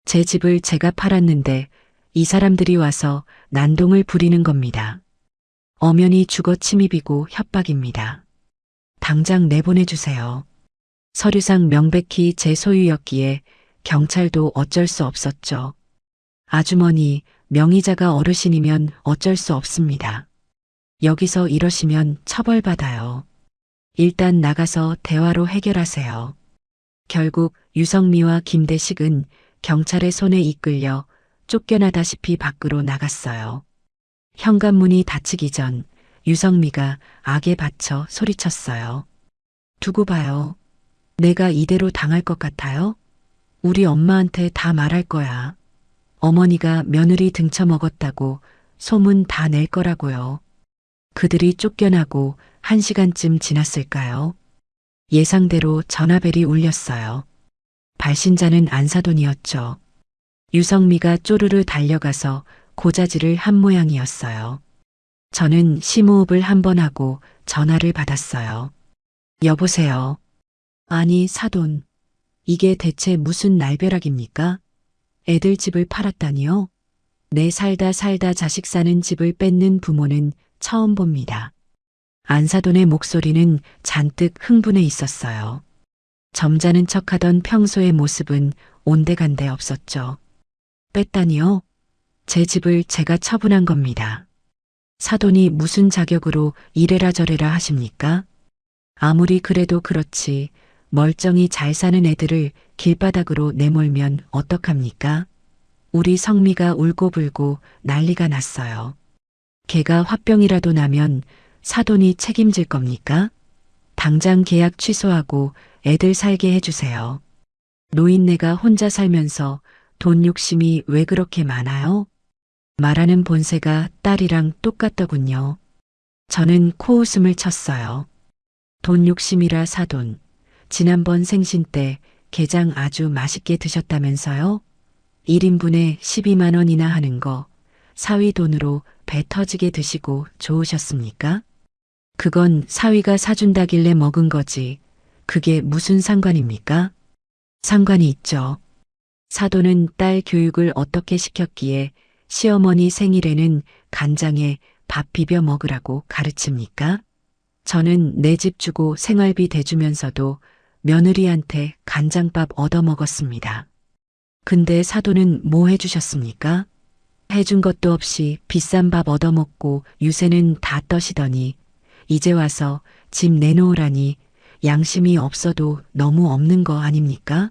제 집을 제가 팔았는데 이 사람들이 와서 난동을 부리는 겁니다. 엄연히 주거 침입이고 협박입니다. 당장 내보내주세요. 서류상 명백히 제 소유였기에 경찰도 어쩔 수 없었죠. 아주머니, 명의자가 어르신이면 어쩔 수 없습니다. 여기서 이러시면 처벌받아요. 일단 나가서 대화로 해결하세요. 결국 유성미와 김대식은 경찰의 손에 이끌려 쫓겨나다시피 밖으로 나갔어요. 현관문이 닫히기 전 유성미가 악에 받쳐 소리쳤어요. 두고 봐요. 내가 이대로 당할 것 같아요? 우리 엄마한테 다 말할 거야. 어머니가 며느리 등쳐먹었다고 소문 다 낼 거라고요. 그들이 쫓겨나고 1시간쯤 지났을까요? 예상대로 전화벨이 울렸어요. 발신자는 안사돈이었죠. 유성미가 쪼르르 달려가서 고자질을 한 모양이었어요. 저는 심호흡을 한 번 하고 전화를 받았어요. 여보세요. 아니, 사돈. 이게 대체 무슨 날벼락입니까? 애들 집을 팔았다니요? 내 살다 자식 사는 집을 뺏는 부모는 처음 봅니다. 안사돈의 목소리는 잔뜩 흥분해 있었어요. 점잖은 척하던 평소의 모습은 온데간데 없었죠. 뺐다니요? 제 집을 제가 처분한 겁니다. 사돈이 무슨 자격으로 이래라 저래라 하십니까? 아무리 그래도 그렇지 멀쩡히 잘 사는 애들을 길바닥으로 내몰면 어떡합니까? 우리 성미가 울고불고 난리가 났어요. 걔가 화병이라도 나면 사돈이 책임질 겁니까? 당장 계약 취소하고 애들 살게 해주세요. 노인네가 혼자 살면서 돈 욕심이 왜 그렇게 많아요? 말하는 본새가 딸이랑 똑같더군요. 저는 코웃음을 쳤어요. 돈 욕심이라 사돈. 지난번 생신 때 게장 아주 맛있게 드셨다면서요? 1인분에 12만 원이나 하는 거 사위 돈으로 배 터지게 드시고 좋으셨습니까? 그건 사위가 사준다길래 먹은 거지. 그게 무슨 상관입니까? 상관이 있죠. 사돈은 딸 교육을 어떻게 시켰기에 시어머니 생일에는 간장에 밥 비벼 먹으라고 가르칩니까? 저는 내 집 주고 생활비 대주면서도 며느리한테 간장밥 얻어먹었습니다. 근데 사돈은 뭐 해주셨습니까? 해준 것도 없이 비싼 밥 얻어먹고 유세는 다 떠시더니 이제 와서 집 내놓으라니 양심이 없어도 너무 없는 거 아닙니까?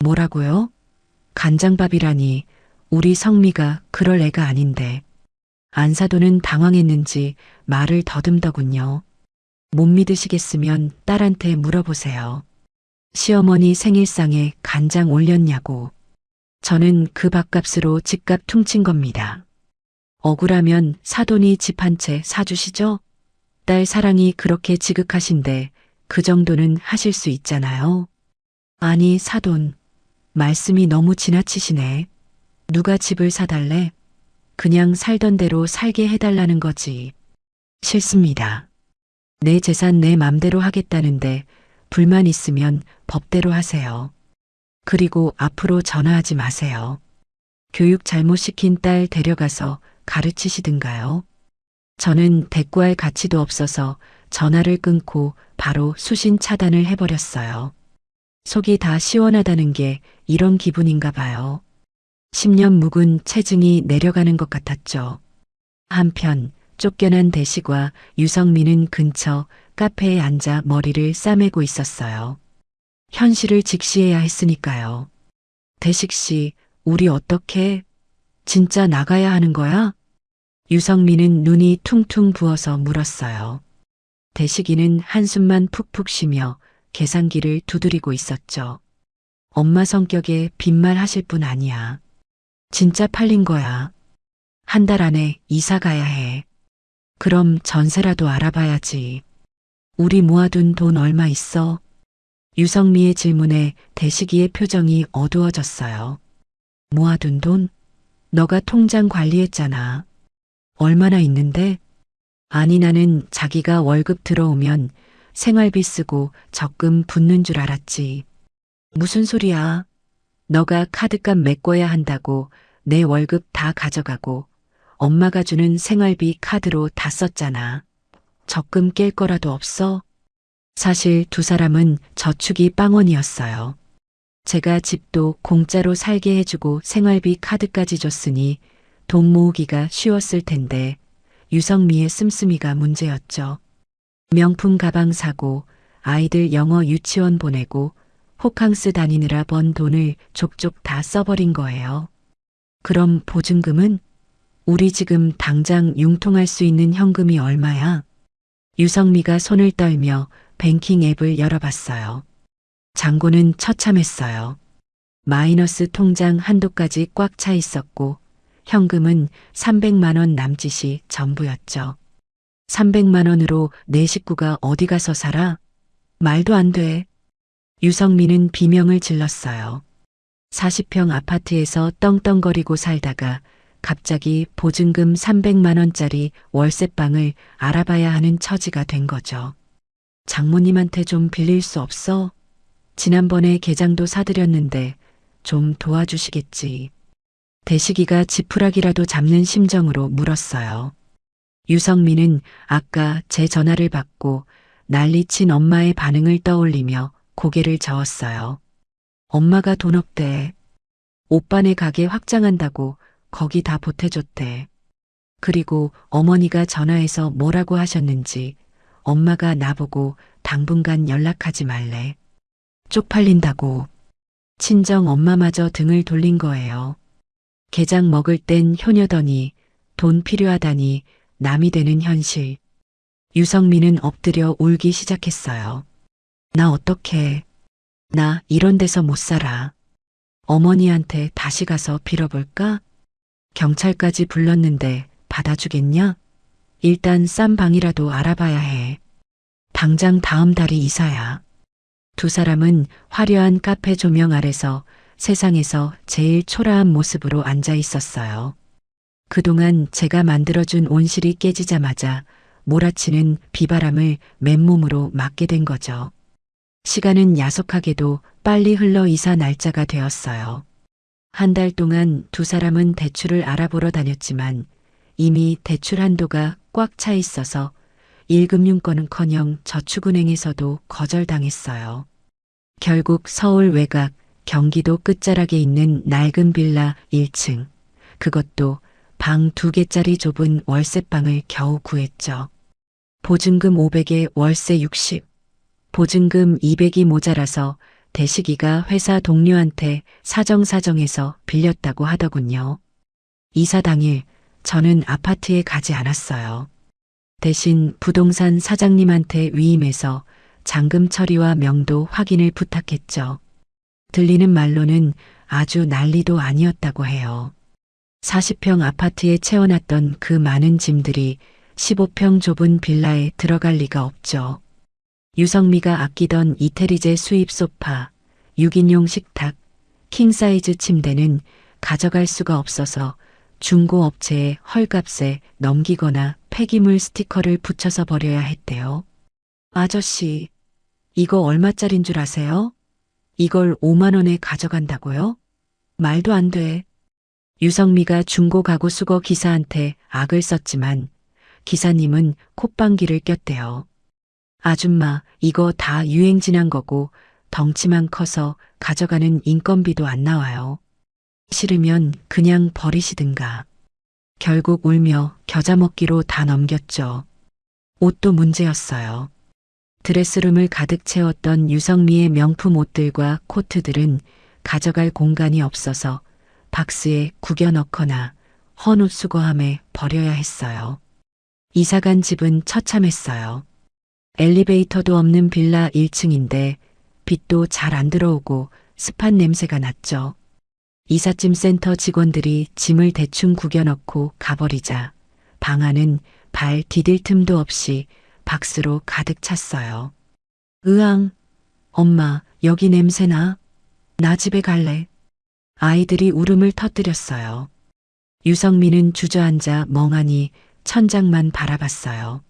뭐라고요? 간장밥이라니 우리 성미가 그럴 애가 아닌데. 안사돈은 당황했는지 말을 더듬더군요. 못 믿으시겠으면 딸한테 물어보세요. 시어머니 생일상에 간장 올렸냐고. 저는 그 밥값으로 집값 퉁친 겁니다. 억울하면 사돈이 집 한 채 사주시죠? 딸 사랑이 그렇게 지극하신데 그 정도는 하실 수 있잖아요. 아니, 사돈. 말씀이 너무 지나치시네. 누가 집을 사달래? 그냥 살던 대로 살게 해달라는 거지. 싫습니다. 내 재산 내 맘대로 하겠다는데 불만 있으면 법대로 하세요. 그리고 앞으로 전화하지 마세요. 교육 잘못 시킨 딸 데려가서 가르치시든가요. 저는 대꾸할 가치도 없어서 전화를 끊고 바로 수신 차단을 해버렸어요. 속이 다 시원하다는 게 이런 기분인가 봐요. 10년 묵은 체증이 내려가는 것 같았죠. 한편 쫓겨난 대식과 유성민은 근처 카페에 앉아 머리를 싸매고 있었어요. 현실을 직시해야 했으니까요. 대식 씨, 우리 어떻게? 진짜 나가야 하는 거야? 유성민은 눈이 퉁퉁 부어서 물었어요. 대식이는 한숨만 푹푹 쉬며 계산기를 두드리고 있었죠. 엄마 성격에 빈말 하실 분 아니야. 진짜 팔린 거야. 한 달 안에 이사 가야 해. 그럼 전세라도 알아봐야지. 우리 모아둔 돈 얼마 있어? 유성미의 질문에 대식이의 표정이 어두워졌어요. 모아둔 돈? 너가 통장 관리했잖아. 얼마나 있는데? 아니 나는 자기가 월급 들어오면 생활비 쓰고 적금 붓는 줄 알았지. 무슨 소리야? 너가 카드값 메꿔야 한다고 내 월급 다 가져가고 엄마가 주는 생활비 카드로 다 썼잖아. 적금 깰 거라도 없어? 사실 두 사람은 저축이 빵원이었어요. 제가 집도 공짜로 살게 해주고 생활비 카드까지 줬으니 돈 모으기가 쉬웠을 텐데 유성미의 씀씀이가 문제였죠. 명품 가방 사고 아이들 영어 유치원 보내고 호캉스 다니느라 번 돈을 족족 다 써버린 거예요. 그럼 보증금은? 우리 지금 당장 융통할 수 있는 현금이 얼마야? 유성미가 손을 떨며 뱅킹 앱을 열어봤어요. 잔고는 처참했어요. 마이너스 통장 한도까지 꽉 차 있었고 현금은 300만 원 남짓이 전부였죠. 300만 원으로 내 식구가 어디 가서 살아? 말도 안 돼. 유성민은 비명을 질렀어요. 40평 아파트에서 떵떵거리고 살다가 갑자기 보증금 300만 원짜리 월세방을 알아봐야 하는 처지가 된 거죠. 장모님한테 좀 빌릴 수 없어? 지난번에 게장도 사드렸는데 좀 도와주시겠지. 대식이가 지푸라기라도 잡는 심정으로 물었어요. 유성민은 아까 제 전화를 받고 난리친 엄마의 반응을 떠올리며 고개를 저었어요. 엄마가 돈 없대. 오빠네 가게 확장한다고 거기 다 보태줬대. 그리고 어머니가 전화해서 뭐라고 하셨는지 엄마가 나보고 당분간 연락하지 말래. 쪽팔린다고. 친정 엄마마저 등을 돌린 거예요. 게장 먹을 땐 효녀더니 돈 필요하다니 남이 되는 현실. 유성민은 엎드려 울기 시작했어요. 나 어떡해. 나 이런 데서 못 살아. 어머니한테 다시 가서 빌어볼까? 경찰까지 불렀는데 받아주겠냐? 일단 싼 방이라도 알아봐야 해. 당장 다음 달이 이사야. 두 사람은 화려한 카페 조명 아래서 세상에서 제일 초라한 모습으로 앉아 있었어요. 그동안 제가 만들어준 온실이 깨지자마자 몰아치는 비바람을 맨몸으로 맞게 된 거죠. 시간은 야속하게도 빨리 흘러 이사 날짜가 되었어요. 한 달 동안 두 사람은 대출을 알아보러 다녔지만 이미 대출 한도가 꽉 차 있어서 1금융권은커녕 저축은행에서도 거절당했어요. 결국 서울 외곽 경기도 끝자락에 있는 낡은 빌라 1층, 그것도 방 2개짜리 좁은 월세방을 겨우 구했죠. 보증금 500에 월세 60, 보증금 200이 모자라서 대식이가 회사 동료한테 사정사정해서 빌렸다고 하더군요. 이사 당일 저는 아파트에 가지 않았어요. 대신 부동산 사장님한테 위임해서 잔금 처리와 명도 확인을 부탁했죠. 들리는 말로는 아주 난리도 아니었다고 해요. 40평 아파트에 채워놨던 그 많은 짐들이 15평 좁은 빌라에 들어갈 리가 없죠. 유성미가 아끼던 이태리제 수입 소파, 6인용 식탁, 킹사이즈 침대는 가져갈 수가 없어서 중고 업체에 헐값에 넘기거나 폐기물 스티커를 붙여서 버려야 했대요. 아저씨, 이거 얼마짜린 줄 아세요? 이걸 5만 원에 가져간다고요? 말도 안 돼. 유성미가 중고 가구 수거 기사한테 악을 썼지만 기사님은 콧방귀를 꼈대요. 아줌마, 이거 다 유행 지난 거고 덩치만 커서 가져가는 인건비도 안 나와요. 싫으면 그냥 버리시든가. 결국 울며 겨자 먹기로 다 넘겼죠. 옷도 문제였어요. 드레스룸을 가득 채웠던 유성미의 명품 옷들과 코트들은 가져갈 공간이 없어서 박스에 구겨 넣거나 헌옷 수거함에 버려야 했어요. 이사간 집은 처참했어요. 엘리베이터도 없는 빌라 1층인데 빛도 잘 안 들어오고 습한 냄새가 났죠. 이삿짐 센터 직원들이 짐을 대충 구겨 넣고 가버리자 방 안은 발 디딜 틈도 없이 박스로 가득 찼어요. 으앙, 엄마, 여기 냄새나. 나 집에 갈래. 아이들이 울음을 터뜨렸어요. 유성민은 주저앉아 멍하니 천장만 바라봤어요.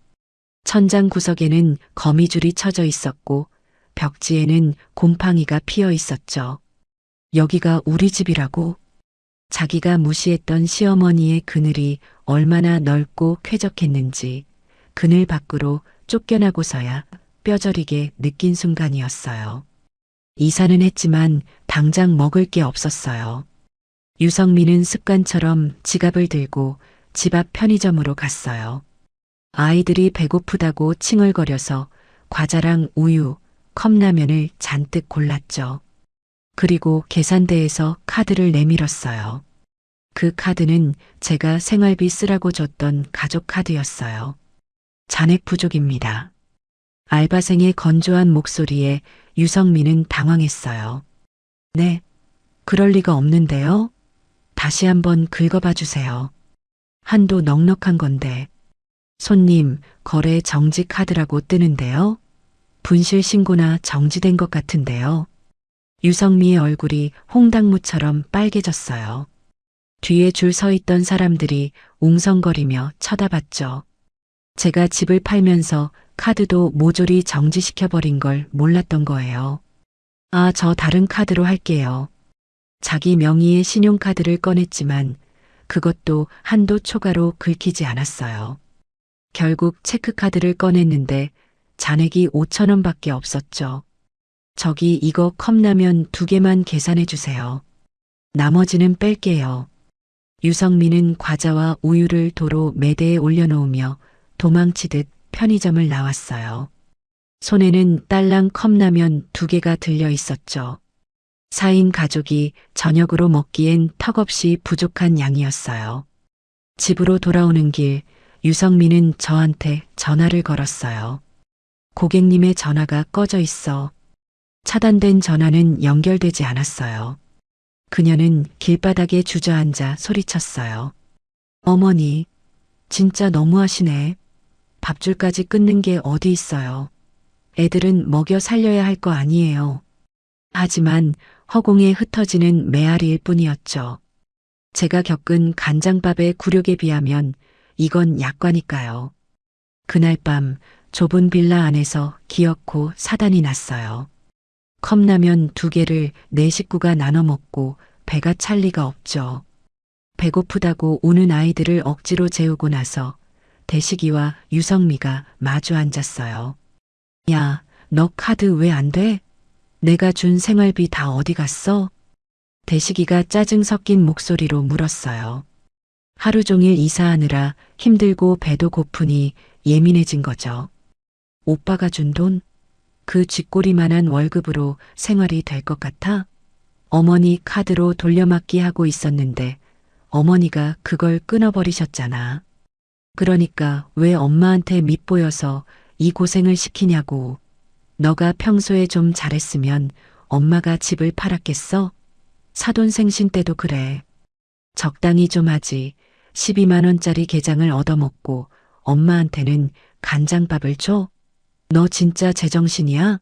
천장 구석에는 거미줄이 쳐져 있었고 벽지에는 곰팡이가 피어 있었죠. 여기가 우리 집이라고? 자기가 무시했던 시어머니의 그늘이 얼마나 넓고 쾌적했는지 그늘 밖으로 쫓겨나고서야 뼈저리게 느낀 순간이었어요. 이사는 했지만 당장 먹을 게 없었어요. 유성민은 습관처럼 지갑을 들고 집 앞 편의점으로 갔어요. 아이들이 배고프다고 칭얼거려서 과자랑 우유, 컵라면을 잔뜩 골랐죠. 그리고 계산대에서 카드를 내밀었어요. 그 카드는 제가 생활비 쓰라고 줬던 가족 카드였어요. 잔액 부족입니다. 알바생의 건조한 목소리에 유성민은 당황했어요. 네, 그럴 리가 없는데요. 다시 한번 긁어봐 주세요. 한도 넉넉한 건데. 손님, 거래 정지 카드라고 뜨는데요. 분실 신고나 정지된 것 같은데요. 유성미의 얼굴이 홍당무처럼 빨개졌어요. 뒤에 줄 서 있던 사람들이 웅성거리며 쳐다봤죠. 제가 집을 팔면서 카드도 모조리 정지시켜버린 걸 몰랐던 거예요. 아, 저 다른 카드로 할게요. 자기 명의의 신용카드를 꺼냈지만 그것도 한도 초과로 긁히지 않았어요. 결국 체크카드를 꺼냈는데 잔액이 5,000원밖에 없었죠. 저기 이거 컵라면 2개만 계산해 주세요. 나머지는 뺄게요. 유성민은 과자와 우유를 도로 매대에 올려놓으며 도망치듯 편의점을 나왔어요. 손에는 딸랑 컵라면 2개가 들려 있었죠. 4인 가족이 저녁으로 먹기엔 턱없이 부족한 양이었어요. 집으로 돌아오는 길 유성민은 저한테 전화를 걸었어요. 고객님의 전화가 꺼져 있어. 차단된 전화는 연결되지 않았어요. 그녀는 길바닥에 주저앉아 소리쳤어요. 어머니, 진짜 너무하시네. 밥줄까지 끊는 게 어디 있어요. 애들은 먹여 살려야 할 거 아니에요. 하지만 허공에 흩어지는 메아리일 뿐이었죠. 제가 겪은 간장밥의 굴욕에 비하면 이건 약과니까요. 그날 밤 좁은 빌라 안에서 기어코 사단이 났어요. 컵라면 2개를 4식구가 나눠 먹고 배가 찰 리가 없죠. 배고프다고 우는 아이들을 억지로 재우고 나서 대식이와 유성미가 마주 앉았어요. 야, 너 카드 왜 안 돼? 내가 준 생활비 다 어디 갔어? 대식이가 짜증 섞인 목소리로 물었어요. 하루 종일 이사하느라 힘들고 배도 고프니 예민해진 거죠. 오빠가 준 돈? 그 쥐꼬리만한 월급으로 생활이 될 것 같아? 어머니 카드로 돌려막기 하고 있었는데 어머니가 그걸 끊어버리셨잖아. 그러니까 왜 엄마한테 밉보여서 이 고생을 시키냐고. 너가 평소에 좀 잘했으면 엄마가 집을 팔았겠어? 사돈생신 때도 그래. 적당히 좀 하지. 12만 원짜리 게장을 얻어먹고 엄마한테는 간장밥을 줘? 너 진짜 제정신이야?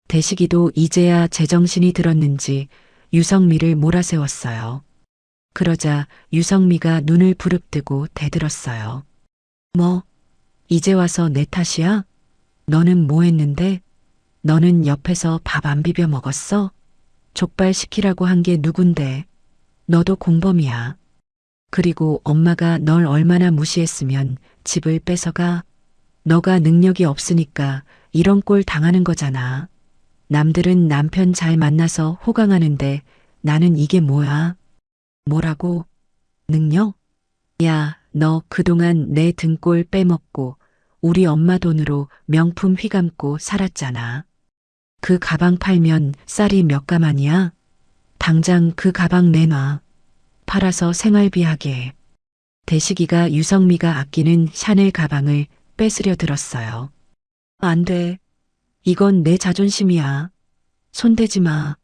대식이도 이제야 제정신이 들었는지 유성미를 몰아세웠어요. 그러자 유성미가 눈을 부릅뜨고 대들었어요. 뭐, 이제 와서 내 탓이야? 너는 뭐 했는데? 너는 옆에서 밥 안 비벼 먹었어? 족발 시키라고 한 게 누군데? 너도 공범이야. 그리고 엄마가 널 얼마나 무시했으면 집을 뺏어가. 너가 능력이 없으니까 이런 꼴 당하는 거잖아. 남들은 남편 잘 만나서 호강하는데 나는 이게 뭐야? 뭐라고? 능력? 야, 너 그동안 내 등골 빼먹고 우리 엄마 돈으로 명품 휘감고 살았잖아. 그 가방 팔면 쌀이 몇 가마니야? 당장 그 가방 내놔. 팔아서 생활비 하게. 대식이가 유성미가 아끼는 샤넬 가방을 뺏으려 들었어요. 안 돼. 이건 내 자존심이야. 손대지 마.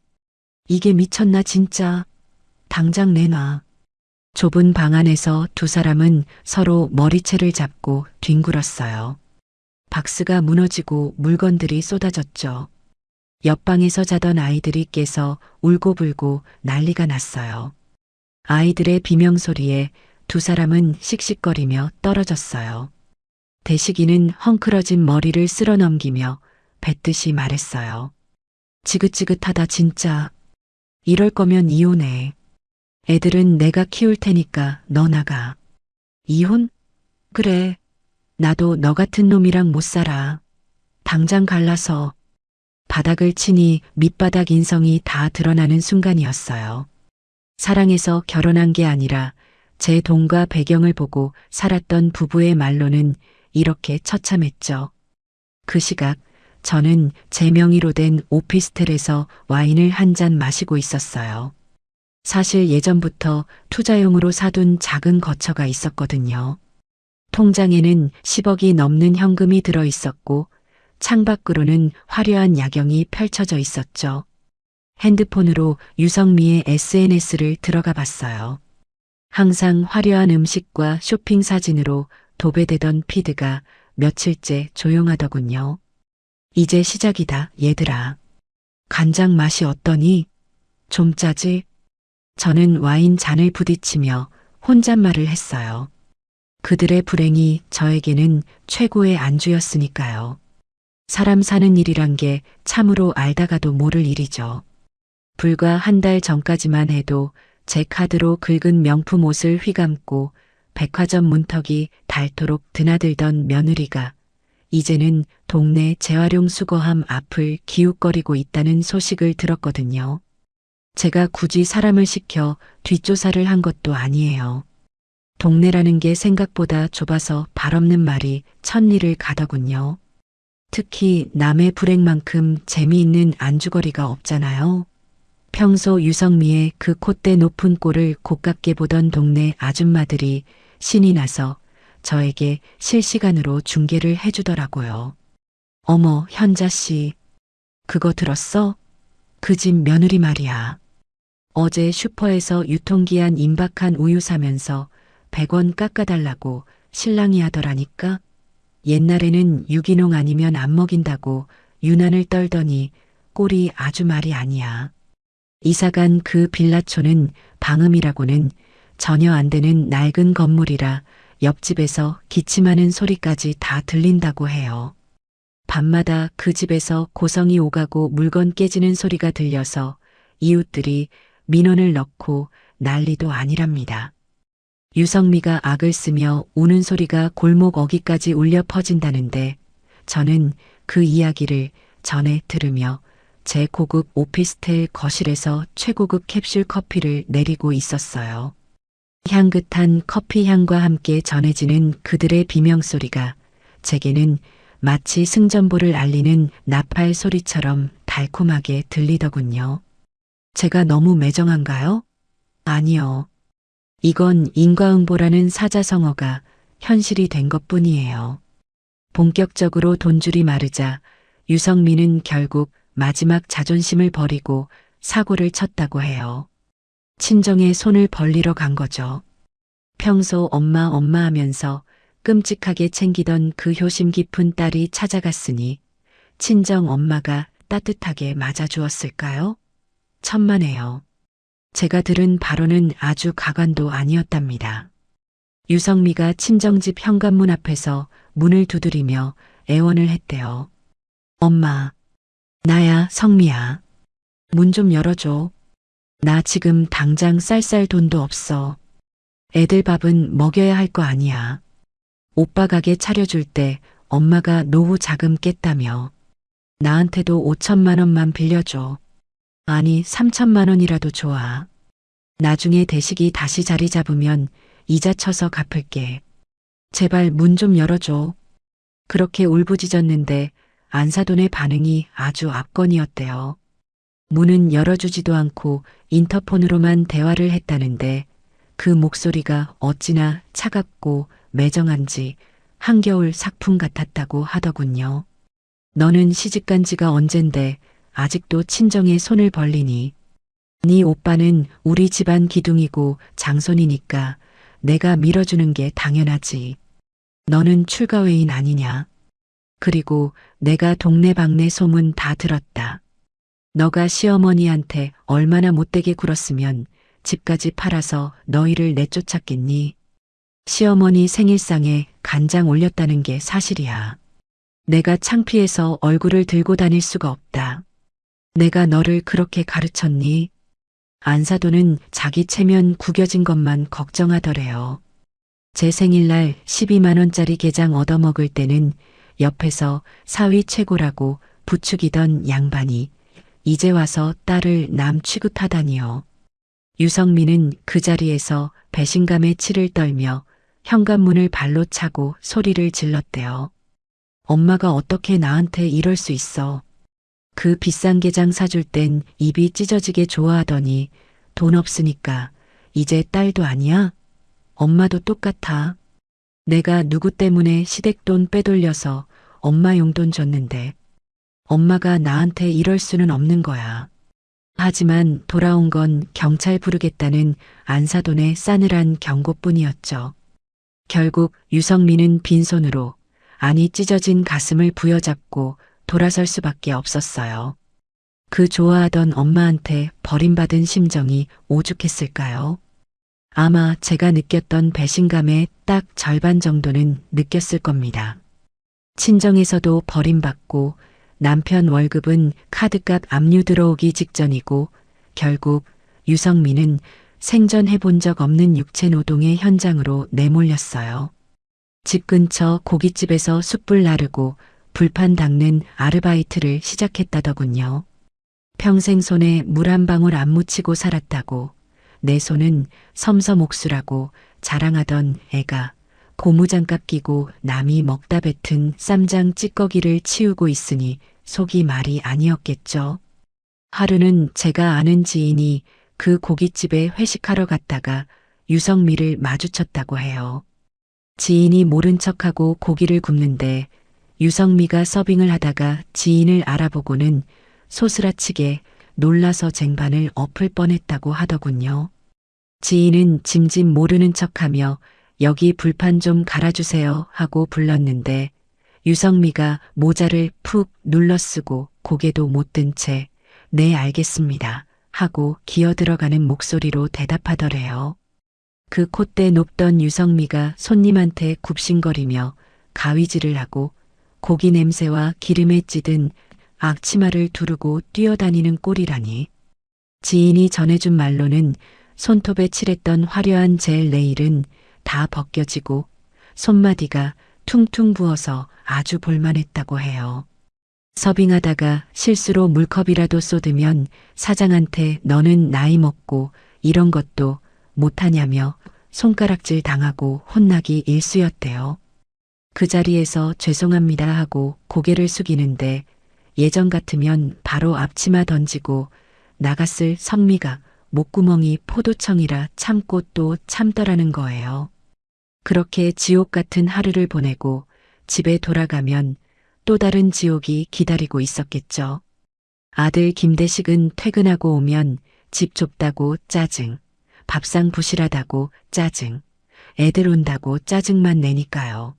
이게 미쳤나 진짜. 당장 내놔. 좁은 방 안에서 두 사람은 서로 머리채를 잡고 뒹굴었어요. 박스가 무너지고 물건들이 쏟아졌죠. 옆방에서 자던 아이들이 깨서 울고불고 난리가 났어요. 아이들의 비명소리에 두 사람은 씩씩거리며 떨어졌어요. 대식이는 헝클어진 머리를 쓸어넘기며 뱉듯이 말했어요. 지긋지긋하다 진짜. 이럴 거면 이혼해. 애들은 내가 키울 테니까 너 나가. 이혼? 그래. 나도 너 같은 놈이랑 못 살아. 당장 갈라서. 바닥을 치니 밑바닥 인성이 다 드러나는 순간이었어요. 사랑해서 결혼한 게 아니라 제 돈과 배경을 보고 살았던 부부의 말로는 이렇게 처참했죠. 그 시각 저는 제 명의로 된 오피스텔에서 와인을 한 잔 마시고 있었어요. 사실 예전부터 투자용으로 사둔 작은 거처가 있었거든요. 통장에는 10억이 넘는 현금이 들어 있었고 창밖으로는 화려한 야경이 펼쳐져 있었죠. 핸드폰으로 유성미의 SNS를 들어가 봤어요. 항상 화려한 음식과 쇼핑 사진으로 도배되던 피드가 며칠째 조용하더군요. 이제 시작이다, 얘들아. 간장 맛이 어떠니? 좀 짜지? 저는 와인 잔을 부딪히며 혼잣말을 했어요. 그들의 불행이 저에게는 최고의 안주였으니까요. 사람 사는 일이란 게 참으로 알다가도 모를 일이죠. 불과 한 달 전까지만 해도 제 카드로 긁은 명품 옷을 휘감고 백화점 문턱이 닳도록 드나들던 며느리가 이제는 동네 재활용 수거함 앞을 기웃거리고 있다는 소식을 들었거든요. 제가 굳이 사람을 시켜 뒷조사를 한 것도 아니에요. 동네라는 게 생각보다 좁아서 발없는 말이 천리를 가더군요. 특히 남의 불행만큼 재미있는 안주거리가 없잖아요. 평소 유성미의 그 콧대 높은 꼴을 고깝게 보던 동네 아줌마들이 신이 나서 저에게 실시간으로 중계를 해주더라고요. 어머, 현자 씨. 그거 들었어? 그 집 며느리 말이야. 어제 슈퍼에서 유통기한 임박한 우유 사면서 100원 깎아달라고 신랑이 하더라니까. 옛날에는 유기농 아니면 안 먹인다고 유난을 떨더니 꼴이 아주 말이 아니야. 이사간 그 빌라촌은 방음이라고는 전혀 안 되는 낡은 건물이라 옆집에서 기침하는 소리까지 다 들린다고 해요. 밤마다 그 집에서 고성이 오가고 물건 깨지는 소리가 들려서 이웃들이 민원을 넣고 난리도 아니랍니다. 유성미가 악을 쓰며 우는 소리가 골목 어귀까지 울려 퍼진다는데 저는 그 이야기를 전해 들으며 제 고급 오피스텔 거실에서 최고급 캡슐 커피를 내리고 있었어요. 향긋한 커피 향과 함께 전해지는 그들의 비명소리가 제게는 마치 승전보를 알리는 나팔 소리처럼 달콤하게 들리더군요. 제가 너무 매정한가요? 아니요. 이건 인과응보라는 사자성어가 현실이 된 것뿐이에요. 본격적으로 돈줄이 마르자 유성민은 결국 마지막 자존심을 버리고 사고를 쳤다고 해요. 친정에 손을 벌리러 간 거죠. 평소 엄마 하면서 끔찍하게 챙기던 그 효심 깊은 딸이 찾아갔으니 친정 엄마가 따뜻하게 맞아주었을까요? 천만에요. 제가 들은 바로는 아주 가관도 아니었답니다. 유성미가 친정집 현관문 앞에서 문을 두드리며 애원을 했대요. 엄마, 나야 성미야. 문 좀 열어줘. 나 지금 당장 쌀 돈도 없어. 애들 밥은 먹여야 할 거 아니야. 오빠 가게 차려줄 때 엄마가 노후 자금 깼다며. 나한테도 5천만 원만 빌려줘. 아니, 3천만 원이라도 좋아. 나중에 대식이 다시 자리 잡으면 이자 쳐서 갚을게. 제발 문 좀 열어줘. 그렇게 울부짖었는데 안사돈의 반응이 아주 압권이었대요. 문은 열어주지도 않고 인터폰으로만 대화를 했다는데 그 목소리가 어찌나 차갑고 매정한지 한겨울 삭풍 같았다고 하더군요. 너는 시집간 지가 언젠데 아직도 친정에 손을 벌리니. 네 오빠는 우리 집안 기둥이고 장손이니까 내가 밀어주는 게 당연하지. 너는 출가회인 아니냐. 그리고 내가 동네방네 소문 다 들었다. 너가 시어머니한테 얼마나 못되게 굴었으면 집까지 팔아서 너희를 내쫓았겠니. 시어머니 생일상에 간장 올렸다는 게 사실이야. 내가 창피해서 얼굴을 들고 다닐 수가 없다. 내가 너를 그렇게 가르쳤니? 안사돈은 자기 체면 구겨진 것만 걱정하더래요. 제 생일날 12만 원짜리 게장 얻어먹을 때는 옆에서 사위 최고라고 부추기던 양반이 이제 와서 딸을 남 취급하다니요. 유성민은 그 자리에서 배신감에 치를 떨며 현관문을 발로 차고 소리를 질렀대요. 엄마가 어떻게 나한테 이럴 수 있어. 그 비싼 게장 사줄 땐 입이 찢어지게 좋아하더니 돈 없으니까 이제 딸도 아니야? 엄마도 똑같아. 내가 누구 때문에 시댁돈 빼돌려서 엄마 용돈 줬는데 엄마가 나한테 이럴 수는 없는 거야. 하지만 돌아온 건 경찰 부르겠다는 안사돈의 싸늘한 경고뿐이었죠. 결국 유성민은 빈손으로 아니 찢어진 가슴을 부여잡고 돌아설 수밖에 없었어요. 그 좋아하던 엄마한테 버림받은 심정이 오죽했을까요? 아마 제가 느꼈던 배신감의 딱 절반 정도는 느꼈을 겁니다. 친정에서도 버림받고 남편 월급은 카드값 압류 들어오기 직전이고 결국 유성민은 생전 해본 적 없는 육체노동의 현장으로 내몰렸어요. 집 근처 고깃집에서 숯불 나르고 불판 닦는 아르바이트를 시작했다더군요. 평생 손에 물 한 방울 안 묻히고 살았다고 내 손은 섬섬옥수라고 자랑하던 애가 고무장갑 끼고 남이 먹다 뱉은 쌈장 찌꺼기를 치우고 있으니 속이 말이 아니었겠죠. 하루는 제가 아는 지인이 그 고깃집에 회식하러 갔다가 유성미를 마주쳤다고 해요. 지인이 모른 척하고 고기를 굽는데 유성미가 서빙을 하다가 지인을 알아보고는 소스라치게 놀라서 쟁반을 엎을 뻔했다고 하더군요. 지인은 짐짓 모르는 척하며 여기 불판 좀 갈아주세요 하고 불렀는데 유성미가 모자를 푹 눌러쓰고 고개도 못 든 채 네 알겠습니다 하고 기어들어가는 목소리로 대답하더래요. 그 콧대 높던 유성미가 손님한테 굽신거리며 가위질을 하고 고기 냄새와 기름에 찌든 악치마를 두르고 뛰어다니는 꼴이라니. 지인이 전해준 말로는 손톱에 칠했던 화려한 젤 네일은 다 벗겨지고 손마디가 퉁퉁 부어서 아주 볼만했다고 해요. 서빙하다가 실수로 물컵이라도 쏟으면 사장한테 너는 나이 먹고 이런 것도 못하냐며 손가락질 당하고 혼나기 일쑤였대요. 그 자리에서 죄송합니다 하고 고개를 숙이는데 예전 같으면 바로 앞치마 던지고 나갔을 성미가 목구멍이 포도청이라 참고 또 참더라는 거예요. 그렇게 지옥 같은 하루를 보내고 집에 돌아가면 또 다른 지옥이 기다리고 있었겠죠. 아들 김대식은 퇴근하고 오면 집 좁다고 짜증, 밥상 부실하다고 짜증, 애들 온다고 짜증만 내니까요.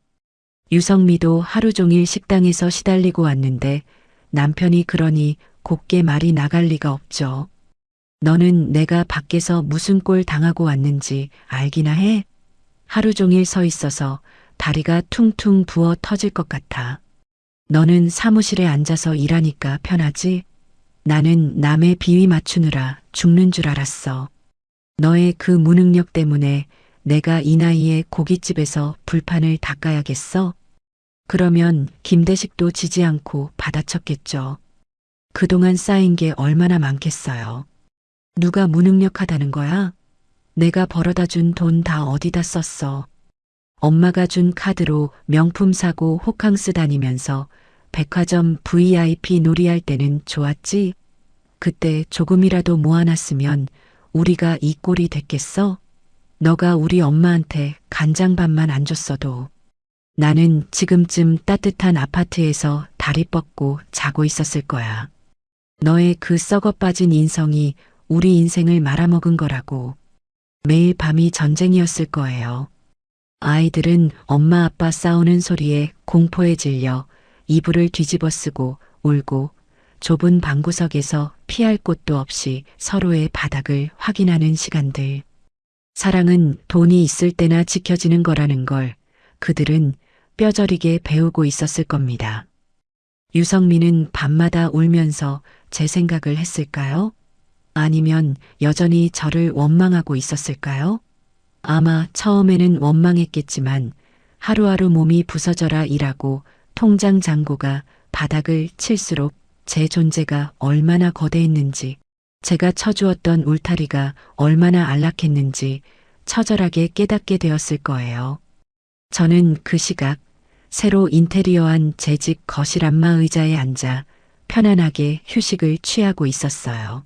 유성미도 하루 종일 식당에서 시달리고 왔는데 남편이 그러니 곱게 말이 나갈 리가 없죠. 너는 내가 밖에서 무슨 꼴 당하고 왔는지 알기나 해? 하루 종일 서 있어서 다리가 퉁퉁 부어 터질 것 같아. 너는 사무실에 앉아서 일하니까 편하지? 나는 남의 비위 맞추느라 죽는 줄 알았어. 너의 그 무능력 때문에 내가 이 나이에 고깃집에서 불판을 닦아야겠어? 그러면 김대식도 지지 않고 받아쳤겠죠. 그동안 쌓인 게 얼마나 많겠어요. 누가 무능력하다는 거야? 내가 벌어다 준 돈 다 어디다 썼어? 엄마가 준 카드로 명품 사고 호캉스 다니면서 백화점 VIP 놀이할 때는 좋았지? 그때 조금이라도 모아놨으면 우리가 이 꼴이 됐겠어? 너가 우리 엄마한테 간장밥만 안 줬어도 나는 지금쯤 따뜻한 아파트에서 다리 뻗고 자고 있었을 거야. 너의 그 썩어 빠진 인성이 우리 인생을 말아먹은 거라고. 매일 밤이 전쟁이었을 거예요. 아이들은 엄마 아빠 싸우는 소리에 공포에 질려 이불을 뒤집어 쓰고 울고 좁은 방구석에서 피할 곳도 없이 서로의 바닥을 확인하는 시간들. 사랑은 돈이 있을 때나 지켜지는 거라는 걸 그들은 뼈저리게 배우고 있었을 겁니다. 유성민은 밤마다 울면서 제 생각을 했을까요? 아니면 여전히 저를 원망하고 있었을까요? 아마 처음에는 원망했겠지만 하루하루 몸이 부서져라 일하고 통장 잔고가 바닥을 칠수록 제 존재가 얼마나 거대했는지, 제가 쳐주었던 울타리가 얼마나 안락했는지 처절하게 깨닫게 되었을 거예요. 저는 그 시각 새로 인테리어한 제 집 거실 안마 의자에 앉아 편안하게 휴식을 취하고 있었어요.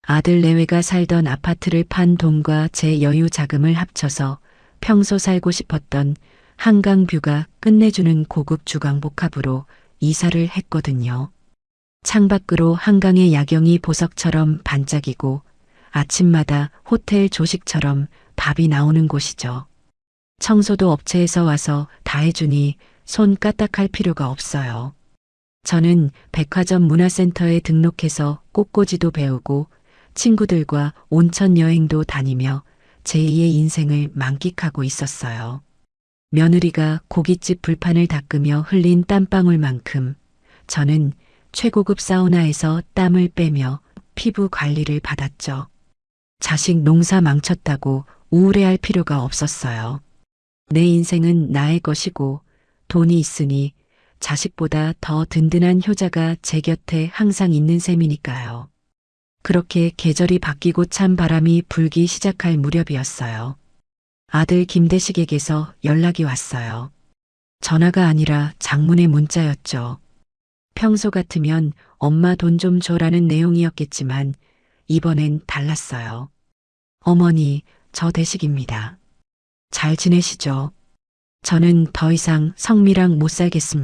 아들 내외가 살던 아파트를 판 돈과 제 여유 자금을 합쳐서 평소 살고 싶었던 한강 뷰가 끝내주는 고급 주방 복합으로 이사를 했거든요. 창밖으로 한강의 야경이 보석처럼 반짝이고 아침마다 호텔 조식처럼 밥이 나오는 곳이죠. 청소도 업체에서 와서 다 해주니 손 까딱할 필요가 없어요. 저는 백화점 문화센터에 등록해서 꽃꽂이도 배우고 친구들과 온천 여행도 다니며 제2의 인생을 만끽하고 있었어요. 며느리가 고깃집 불판을 닦으며 흘린 땀방울만큼 저는 최고급 사우나에서 땀을 빼며 피부 관리를 받았죠. 자식 농사 망쳤다고 우울해할 필요가 없었어요. 내 인생은 나의 것이고 돈이 있으니 자식보다 더 든든한 효자가 제 곁에 항상 있는 셈이니까요. 그렇게 계절이 바뀌고 찬 바람이 불기 시작할 무렵이었어요. 아들 김대식에게서 연락이 왔어요. 전화가 아니라 장문의 문자였죠. 평소 같으면 엄마 돈 좀 줘라는 내용이었겠지만 이번엔 달랐어요. 어머니, 저 대식입니다. 잘 지내시죠? 저는 더 이상 성미랑 못 살겠습니다.